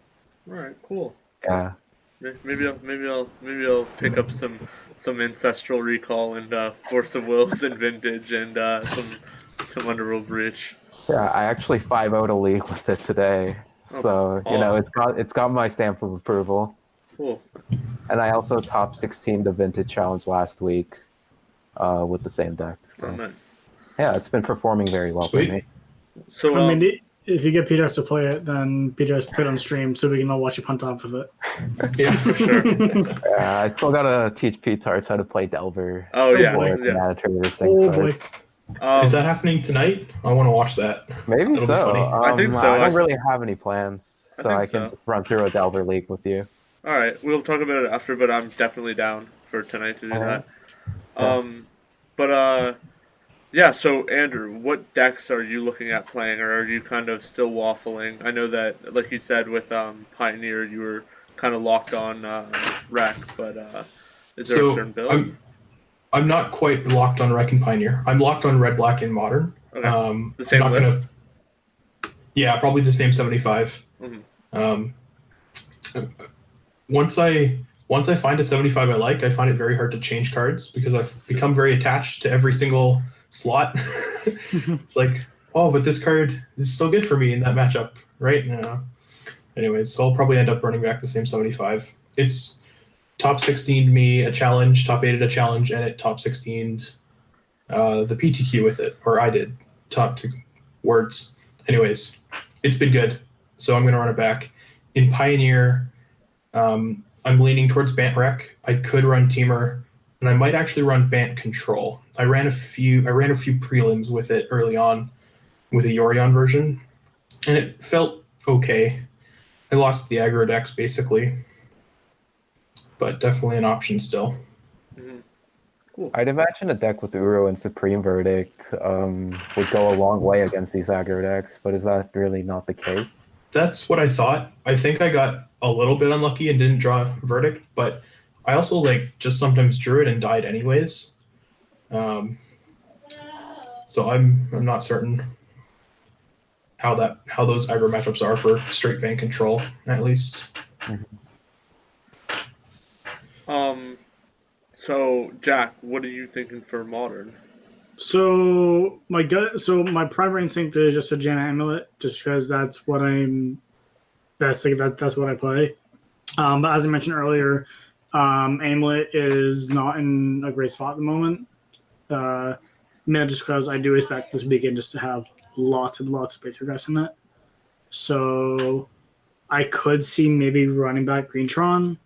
All right. Cool. Yeah. Maybe I'll pick up some Ancestral Recall and Force of Wills in Vintage and some Underworld Breach. Yeah, I actually 5-0'd a league with it today, so it's got my stamp of approval. Cool. And I also top 16 the Vintage Challenge last week with the same deck. So nice. Yeah, it's been performing very well for me. So I mean, if you get Peter to play it, then Peter has to put it on stream so we can all watch you punt off with it. Yeah, for sure. I still gotta teach P-Tarts how to play Delver. Oh yeah. Boy. Is that happening tonight? I want to watch that. Maybe That'll be so. funny. I think so. I don't really have any plans, so I can so. run through a Delver League with you. All right, we'll talk about it after, but I'm definitely down for tonight to do that. Yeah. So Andrew, what decks are you looking at playing, or are you kind of still waffling? I know that, like you said, with Pioneer, you were kind of locked on Wreck, but is there a certain build? I'm not quite locked on Wreck and Pioneer. I'm locked on Red, Black, and Modern. Okay. The same list? Yeah, probably the same 75. Once I find a 75 I like, I find it very hard to change cards because I've become very attached to every single slot. It's like, oh, but this card is still good for me in that matchup, right? Anyways, so I'll probably end up running back the same 75. It's top 16'd me a challenge, top 8'd a challenge, and it top 16'd the PTQ with it, or I did top 2 words. Anyways, it's been good, so I'm gonna run it back. In Pioneer, I'm leaning towards Bant Wreck. I could run Teamer, and I might actually run Bant Control. I ran a few prelims with it early on with a Yorion version, and it felt okay. I lost the aggro decks basically, but definitely an option still. Cool. I'd imagine a deck with Uro and Supreme Verdict would go a long way against these aggro decks, but is that really not the case? That's what I thought. I think I got a little bit unlucky and didn't draw Verdict, but I also just sometimes drew it and died anyways. So I'm not certain how those aggro matchups are for straight Bant Control, at least. So Jack, what are you thinking for Modern? So my primary instinct is just a Jaina Amulet, just because that's what that's what I play. But as I mentioned earlier, Amulet is not in a great spot at the moment. Just because I do expect this weekend just to have lots and lots of breakthrough guys in it. So I could see maybe running back Greentron.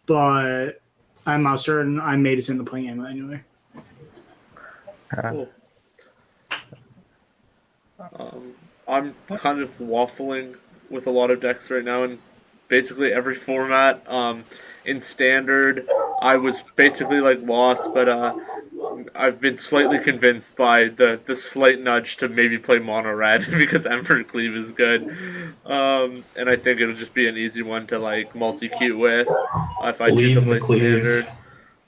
But I'm not certain. I may just end up playing Amulet anyway. Cool. I'm kind of waffling with a lot of decks right now in basically every format. In Standard, I was basically lost, but I've been slightly convinced by the slight nudge to maybe play Mono Red because Emperor Cleave is good. And I think it'll just be an easy one to multi-queue with if I choose to play Standard.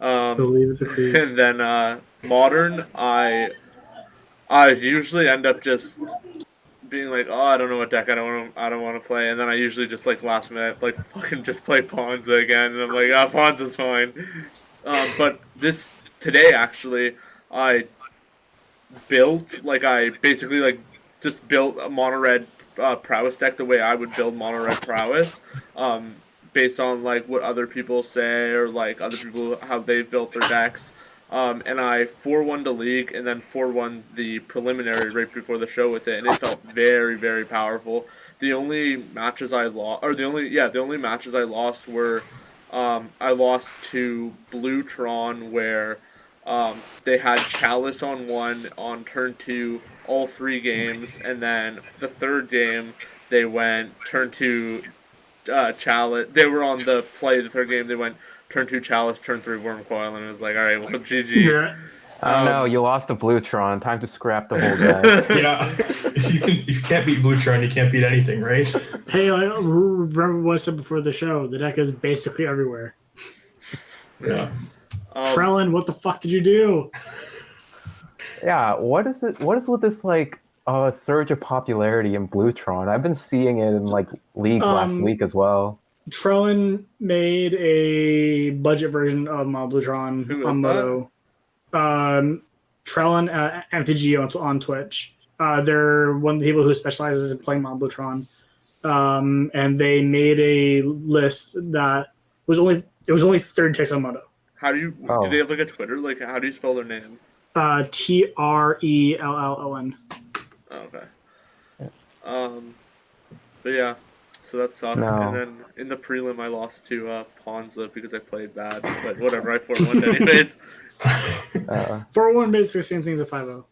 And then Modern, I usually end up just being like, oh, I don't know what deck I don't want to play, and then I usually just like last minute like fucking just play Ponza again, and I'm like, ah, Ponza's fine. But today actually, I basically like just built a mono red prowess deck the way I would build mono red prowess, based on like what other people say or like other people how they've built their decks. And I 4-1 the league and then 4-1 the preliminary right before the show with it, and it felt very, very powerful. The only matches I lost, or the only matches I lost were, I lost to Blue Tron where they had Chalice on 1 on turn 2 all 3 games, and then the third game they went turn 2 Chalice. They were on the play the third game. They went turn 2 Chalice, turn 3 Worm Coil, and it was like, all right, well, GG. Yeah. Oh no, you lost to Blutron. Time to scrap the whole deck. Yeah, if you can't beat Blutron, you can't beat anything, right? Hey, remember what I said before the show? The deck is basically everywhere. Yeah. Trellin, what the fuck did you do? Yeah, what is it? What is with this like surge of popularity in Blutron? I've been seeing it in like League last week as well. Trellin made a budget version of Blutron Who is on Moto. Trellin at MTGO on Twitch. They're one of the people who specializes in playing Blutron. And they made a list that was only 30 ticks on Moto. How do you? Do they have like a Twitter? Like, how do you spell their name? Trellon. Oh, okay. But yeah, so that sucked. No. And then in the prelim, I lost to Ponza because I played bad. But whatever, I 4-1 anyways. 4-1 basically the same thing as a 5-0.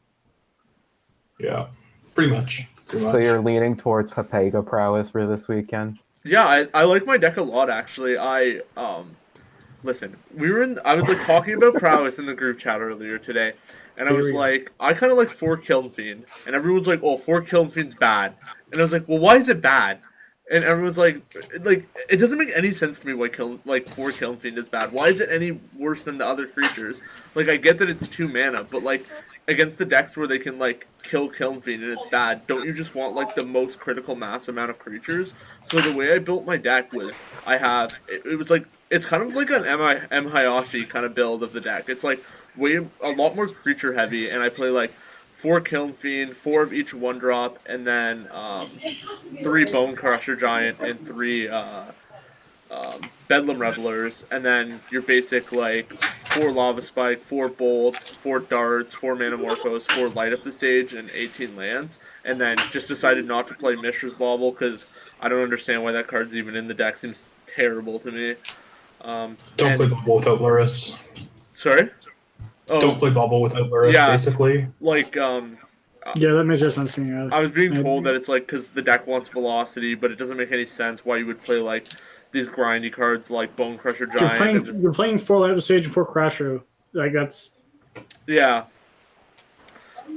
Yeah, pretty much. So you're leaning towards Papega prowess for this weekend? Yeah, I like my deck a lot actually. Listen, I was like talking about prowess in the group chat earlier today, and I was like, I kind of like 4 Kiln Fiend, and everyone's like, oh, 4 Kiln Fiend's bad, and I was like, well, why is it bad? And everyone's like it doesn't make any sense to me why 4 Kiln Fiend is bad. Why is it any worse than the other creatures? Like, I get that it's 2 mana, but like against the decks where they can like kill Kiln Fiend and it's bad, don't you just want like the most critical mass amount of creatures? So the way I built my deck was it was like, it's kind of like an M. Hayashi kind of build of the deck. It's like a lot more creature heavy, and I play like 4 Kiln Fiend, 4 of each 1-drop, and then 3 Bone Crusher Giant and 3 Bedlam Revelers, and then your basic like 4 Lava Spike, 4 Bolts, 4 Darts, 4 Manamorphose, 4 Light Up the Stage, and 18 lands. And then just decided not to play Mishra's Bauble because I don't understand why that card's even in the deck. Seems terrible to me. Don't play Bubble without Luris. Sorry? Oh, Don't play Bubble without Luris, basically. Like, yeah, that makes sense to me. I was being told that it's like because the deck wants velocity, but it doesn't make any sense why you would play like these grindy cards like Bone Crusher Giant. You're playing 4 Light Up the Stage and 4 Crasher. Like, that's... Yeah.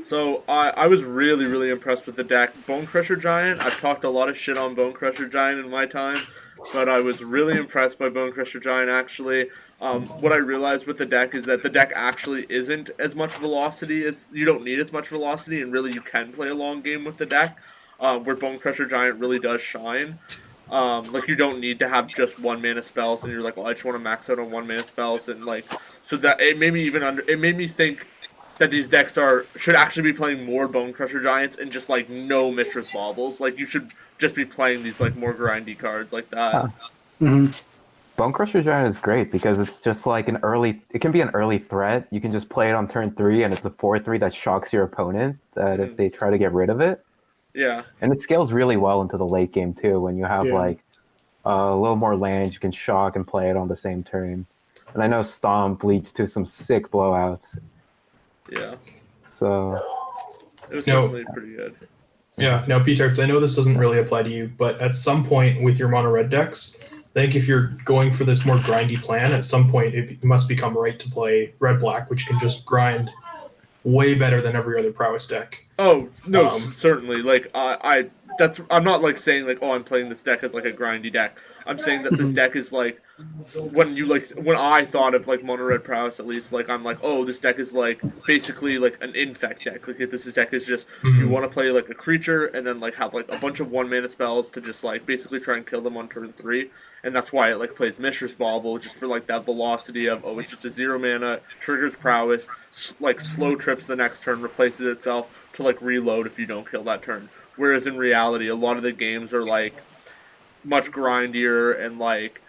So I was really, really impressed with the deck. Bone Crusher Giant, I've talked a lot of shit on Bone Crusher Giant in my time, but I was really impressed by Bone Crusher Giant, actually. What I realized with the deck is that the deck actually isn't as much velocity. You don't need as much velocity, and really you can play a long game with the deck, where Bone Crusher Giant really does shine. Like, you don't need to have just 1 mana spells, and you're like, well, I just want to max out on 1 mana spells, and like, so that it made me think that these decks should actually be playing more Bone Crusher Giants and just like no Mishra's Baubles. Like, you should just be playing these like more grindy cards like that. Mm-hmm. Bone Crusher Giant is great because it's just like it can be an early threat. You can just play it on turn 3 and it's a 4/3 that shocks your opponent if they try to get rid of it. Yeah. And it scales really well into the late game too when you have like a little more lands you can shock and play it on the same turn. And I know Stomp leads to some sick blowouts. Yeah. So it was definitely pretty good. Yeah. Now, Peter, I know this doesn't really apply to you, but at some point with your mono red decks, I think if you're going for this more grindy plan, at some point it must become right to play red black, which can just grind way better than every other prowess deck. Oh no, certainly. Like I'm not like saying like, oh, I'm playing this deck as like a grindy deck. I'm saying that this deck is like when I thought of like mono red prowess, at least, like I'm like, oh, this deck is like basically like an infect deck. Like this deck is just you want to play like a creature and then like have like a bunch of 1 mana spells to just like basically try and kill them on turn 3, and that's why it like plays Mishra's Bauble, just for like that velocity of, oh, it's just a 0 mana, triggers prowess, like slow trips the next turn, replaces itself to like reload if you don't kill that turn. Whereas in reality, a lot of the games are like much grindier, and like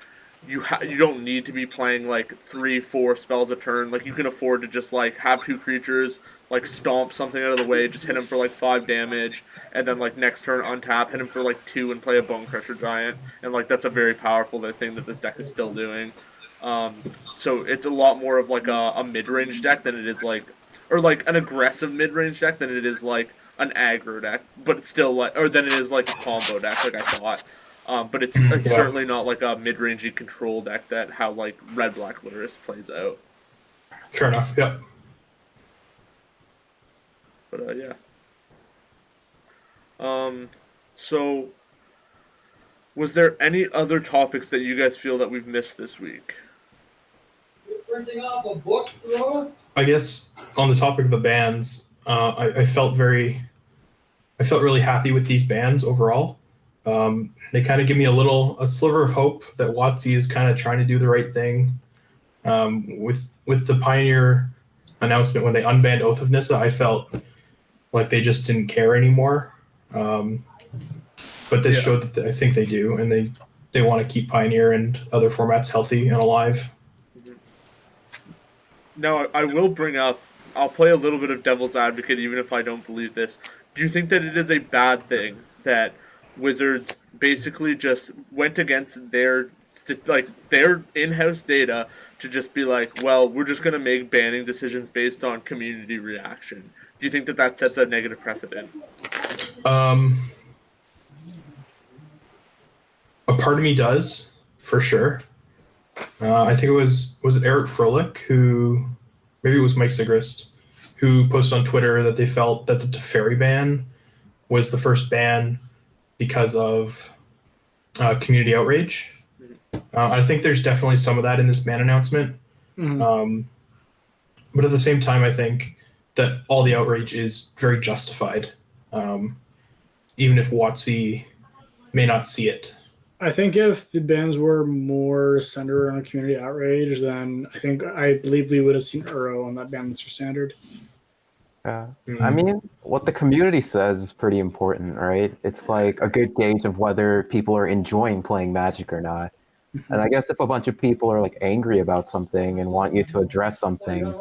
you don't need to be playing like 3-4 spells a turn. Like you can afford to just like have 2 creatures, like stomp something out of the way, just hit him for like 5 damage, and then like next turn untap, hit him for like 2, and play a Bone Crusher Giant. And like that's a very powerful thing that this deck is still doing. So it's a lot more of like a mid range deck than it is like, or like an aggressive mid range deck than it is like an aggro deck, but it's still like, or than it is like a combo deck, like I thought. But it's certainly not like a mid-rangey control deck that how like Red Black Luris plays out. Fair enough. Yeah. But yeah. So was there any other topics that you guys feel that we've missed this week? You're printing off a book, bro? I guess on the topic of the bans, I felt really happy with these bans overall. They kind of give me a sliver of hope that WotC is kind of trying to do the right thing. With the Pioneer announcement, when they unbanned Oath of Nissa, I felt like they just didn't care anymore. But this showed that I think they do, and they want to keep Pioneer and other formats healthy and alive. Now, I will bring up, I'll play a little bit of devil's advocate even if I don't believe this. Do you think that it is a bad thing that Wizards basically just went against their in-house data to just be like, well, we're just going to make banning decisions based on community reaction? Do you think that sets a negative precedent? A part of me does, for sure. I think it was it Eric Froelich who, maybe it was Mike Sigrist, who posted on Twitter that they felt that the Teferi ban was the first ban because of community outrage. I think there's definitely some of that in this ban announcement. But at the same time, I think that all the outrage is very justified, even if WotC may not see it. I think if the bans were more centered on community outrage, then I believe we would have seen Uro on that ban Mr. Standard. I mean, what the community says is pretty important, right? It's like a good gauge of whether people are enjoying playing Magic or not. And I guess if a bunch of people are like angry about something and want you to address something,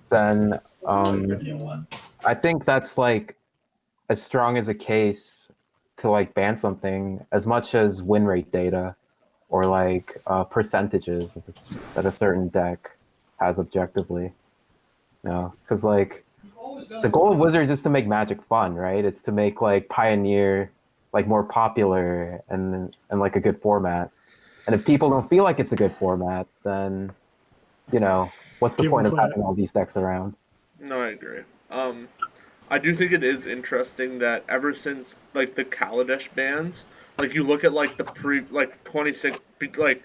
then I think that's like as strong as a case to like ban something as much as win rate data or like percentages that a certain deck has objectively. Because like the goal of Wizards is to make Magic fun, right? It's to make like Pioneer like more popular and like a good format. And if people don't feel like it's a good format, then what's the point of having all these decks around? No, I agree. I do think it is interesting that ever since like the Kaladesh bans, like you look at like the 26, like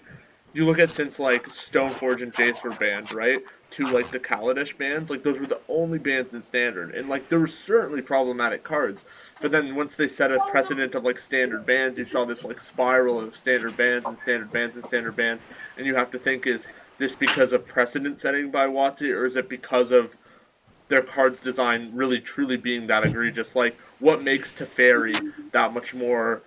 you look at since like Stoneforge and Jace were banned, right? To like the Kaladesh bans, like those were the only bans in Standard, and like there were certainly problematic cards. But then once they set a precedent of like Standard bans, you saw this like spiral of Standard bans and Standard bans and Standard bans, and you have to think, is this because of precedent setting by WotC, or is it because of their cards design really truly being that egregious? Like, what makes Teferi that much more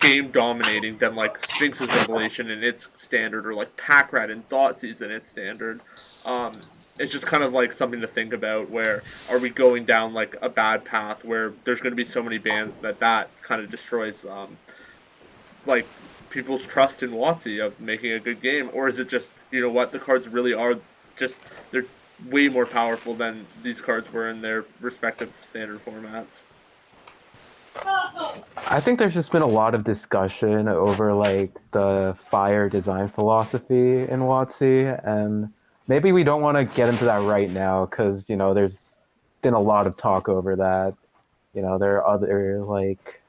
game dominating than like Sphinx's Revelation in its Standard, or like Packrat in Thoughtseize in its Standard? It's just kind of like something to think about. Where are we going down like a bad path where there's going to be so many bans that kind of destroys like people's trust in WotC of making a good game? Or is it just, what, the cards really are just, they're way more powerful than these cards were in their respective Standard formats? I think there's just been a lot of discussion over like the fire design philosophy in WotC, and maybe we don't want to get into that right now because there's been a lot of talk over that. You know, there are other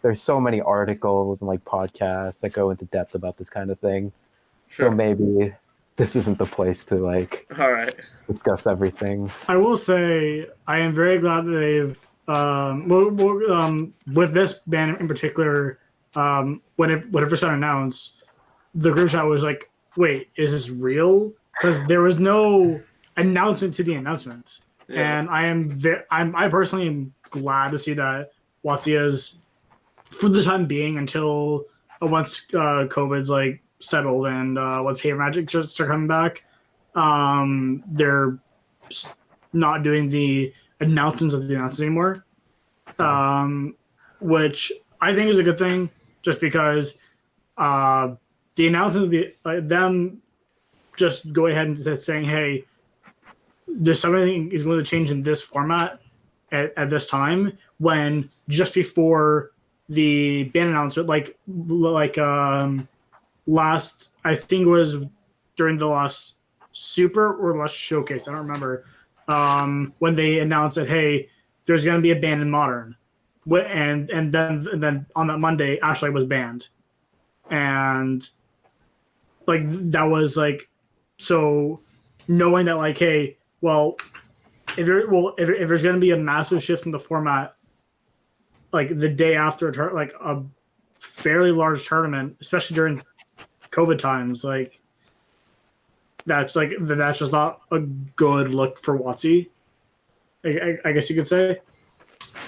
there's so many articles and podcasts that go into depth about this kind of thing. Sure. So maybe this isn't the place to All right. discuss everything. I will say I am very glad that they've with this ban in particular, when it first got announced, the group chat was like, "Wait, is this real?" Because there was no announcement to the announcement, and I personally am glad to see that WotC is, for the time being, until once COVID's settled and once Paper Magic just are coming back, they're not doing the announcements of the announcements anymore, which I think is a good thing, just because the announcement of them just go ahead and saying, "Hey, there's something is going to change in this format at this time," when just before the ban announcement, last, I think it was during the last Super or last Showcase, I don't remember, when they announced that, hey, there's going to be a ban in Modern, and then on that Monday, Ashley was banned, and that was so knowing that hey, well, if there's going to be a massive shift in the format, the day after a fairly large tournament, especially during COVID times, that's just not a good look for WotC. I guess you could say.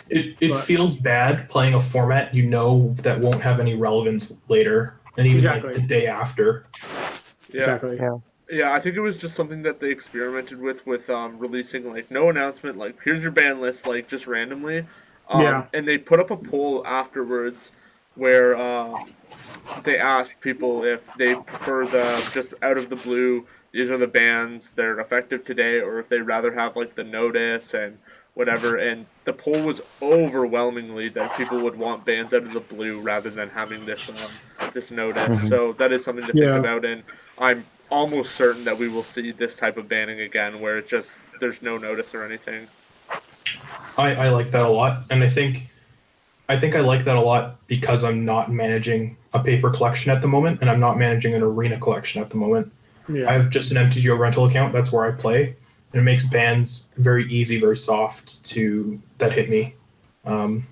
It feels bad playing a format that won't have any relevance later, and even Exactly. the day after. Yeah. Exactly. Yeah, I think it was just something that they experimented with releasing no announcement, here's your ban list, just randomly. Yeah. And they put up a poll afterwards where they asked people if they prefer the just out of the blue, these are the bans, they're effective today, or if they'd rather have the notice and whatever. And the poll was overwhelmingly that people would want bans out of the blue rather than having this this notice. Mhm. So that is something to think about, and I'm almost certain that we will see this type of banning again, where it's just there's no notice or anything. I like that a lot, and I think I like that a lot because I'm not managing a paper collection at the moment, and I'm not managing an arena collection at the moment. Yeah. I have just an MTGO rental account. That's where I play, and it makes bans very easy, very soft that hit me. Mhm.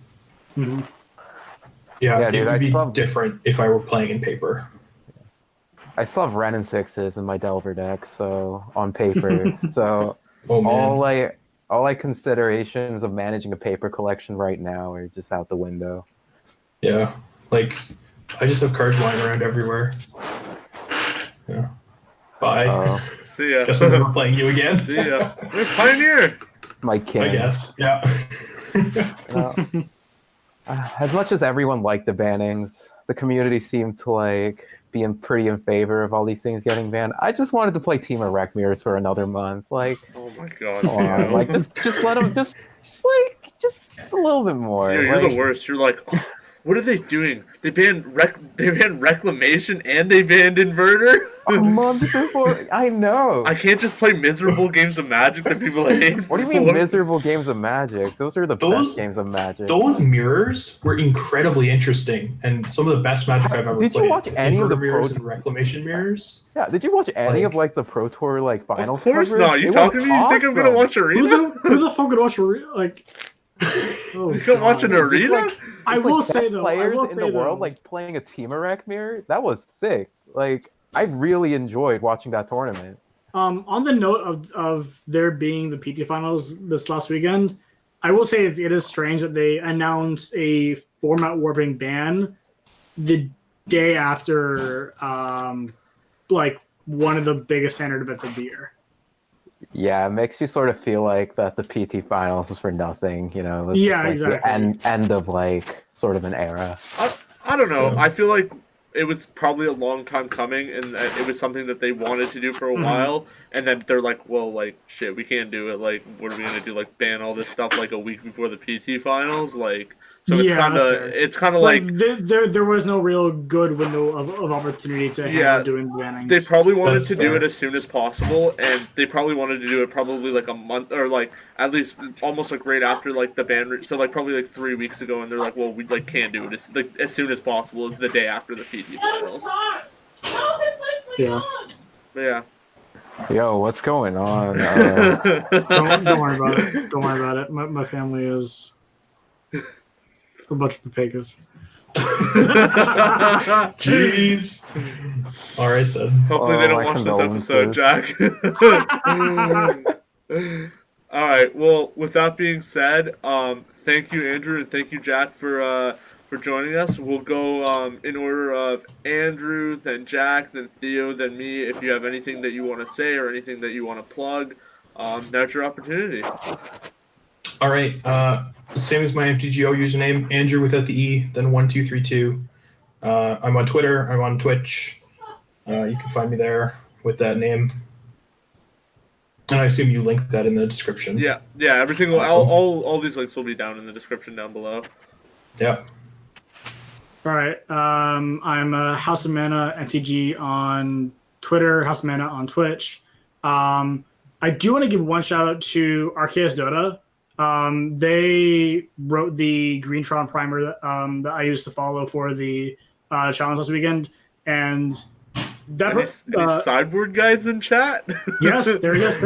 Yeah, Yeah, it dude, would I be saw- different if I were playing in paper. I still have Ren and Sixes in my Delver deck, so on paper. So Oh man, all considerations of managing a paper collection right now are just out the window. yeah. I just have cards lying around everywhere. Yeah. Bye. Oh, See ya. Guess we're never playing you again. See ya. We're Pioneer! my king. I guess. Yeah. As much as everyone liked the bannings, the community seemed to be pretty in favor of all these things getting banned. I just wanted to play Team of Wreck Mirrors for another month. Oh my god, Come on, Theo. just let them just a little bit more. Theo, you're the worst. You're oh, what are they doing? They banned Reclamation and they banned Inverter? A month before, I know. I can't just play miserable games of Magic that people hate. What do you mean miserable games of Magic? Those are the Those- best games of Magic. Those mirrors were incredibly interesting and some of the best Magic I've ever played. Did you watch any of the mirrors and Reclamation mirrors? Yeah, did you watch any of the Pro Tour finals? Of course coverage? not. You It talking to was me? You think I'm gonna awesome. watch Arena? Who the fuck would watch Oh, You can watch an God. Arena? I Just, will say best though, I players will in say the world though, playing a Team Iraq mirror. That was sick. I really enjoyed watching that tournament. on the note of there being the PT finals this last weekend, I will say it is strange that they announced a format warping ban the day after one of the biggest standard events of the year. Yeah, it makes you sort of feel that the PT finals was for nothing. You know, it was Yeah, just, exactly. The end of sort of an era. I don't know. Yeah. I feel like it was probably a long time coming, and it was something that they wanted to do for a while, and then they're like, well, like, shit, we can't do it. Like, what are we gonna do? Like, ban all this stuff like a week before the PT finals? Like, so it's kind of like there was no real good window of opportunity to handle doing bannings. They probably wanted to do it as soon as possible, and they probably wanted to do it probably like a month or like at least almost like right after like the ban. So like probably like 3 weeks ago, and they're like, well, we like can't do it as soon as possible. It's the day after the PT finals. Yeah. But yeah. Yo, what's going on? Don't worry about it. Don't worry about it. My family is a bunch of papagas. Jeez. All right then. Hopefully they don't watch this episode, Jack. All right. Well, with that being said, thank you, Andrew, and thank you, Jack, for joining us. We'll go in order of Andrew, then Jack, then Theo, then me. If you have anything that you want to say or anything that you want to plug, now's your opportunity. All right. Same as my MTGO username, Andrew without the E, then 1232. I'm on Twitter. I'm on Twitch. You can find me there with that name. And I assume you linked that in the description. Yeah. Everything. Awesome. All these links will be down in the description down below. Yeah. All right. I'm HouseofMana MTG on Twitter, HouseofMana on Twitch. I do want to give one shout out to Arceus Dota. They wrote the Greentron primer that I used to follow for the challenge last weekend, and that any sideboard guides in chat? Yes, there is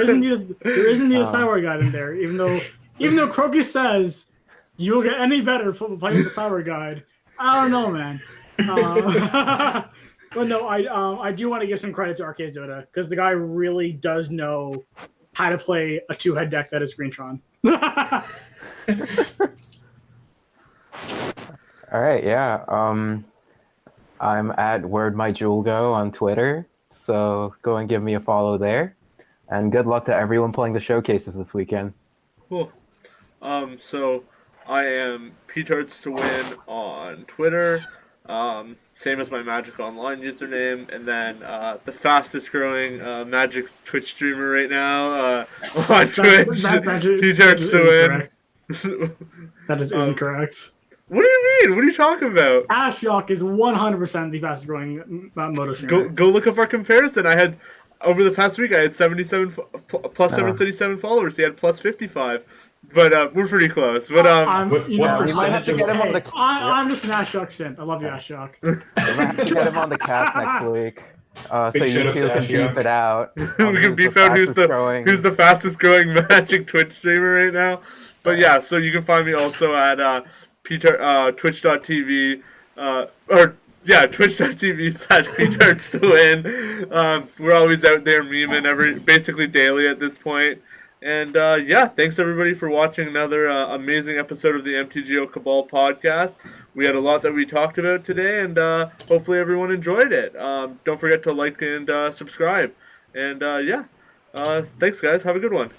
indeed a sideboard guide in there. Even though Crocus says you will get any better from playing the sideboard guide. I don't know, man. But no, I do want to give some credit to Arceus Dota because the guy really does know how to play a 2-head deck that is Greentron. All right, yeah. I'm at Where'dMyJewelGo on Twitter, so go and give me a follow there. And good luck to everyone playing the showcases this weekend. Cool. So I am Petards to Win on Twitter. Same as my Magic Online username, and then the fastest growing Magic Twitch streamer right now on Twitch, Petards to Win. That is incorrect. What do you mean? What are you talking about? Ashiok is 100% the fastest growing Moto streamer. Go look up our comparison. I had over the past week I had 77 plus 777 followers. He had plus 55. But we're pretty close. But I'm percentage of I'm just an Ashiok simp. I love you, Ashiok. We're gonna have to get him on the cast next week, so you two can beef it out. We can beef out who's the fastest growing Magic Twitch streamer right now. But yeah, so you can find me also at twitch.tv twitch.tv/PetardsToWin. We're always out there memeing basically daily at this point. And thanks everybody for watching another amazing episode of the MTGO Cabal Podcast. We had a lot that we talked about today, and hopefully everyone enjoyed it. Don't forget to like and subscribe. And thanks guys. Have a good one.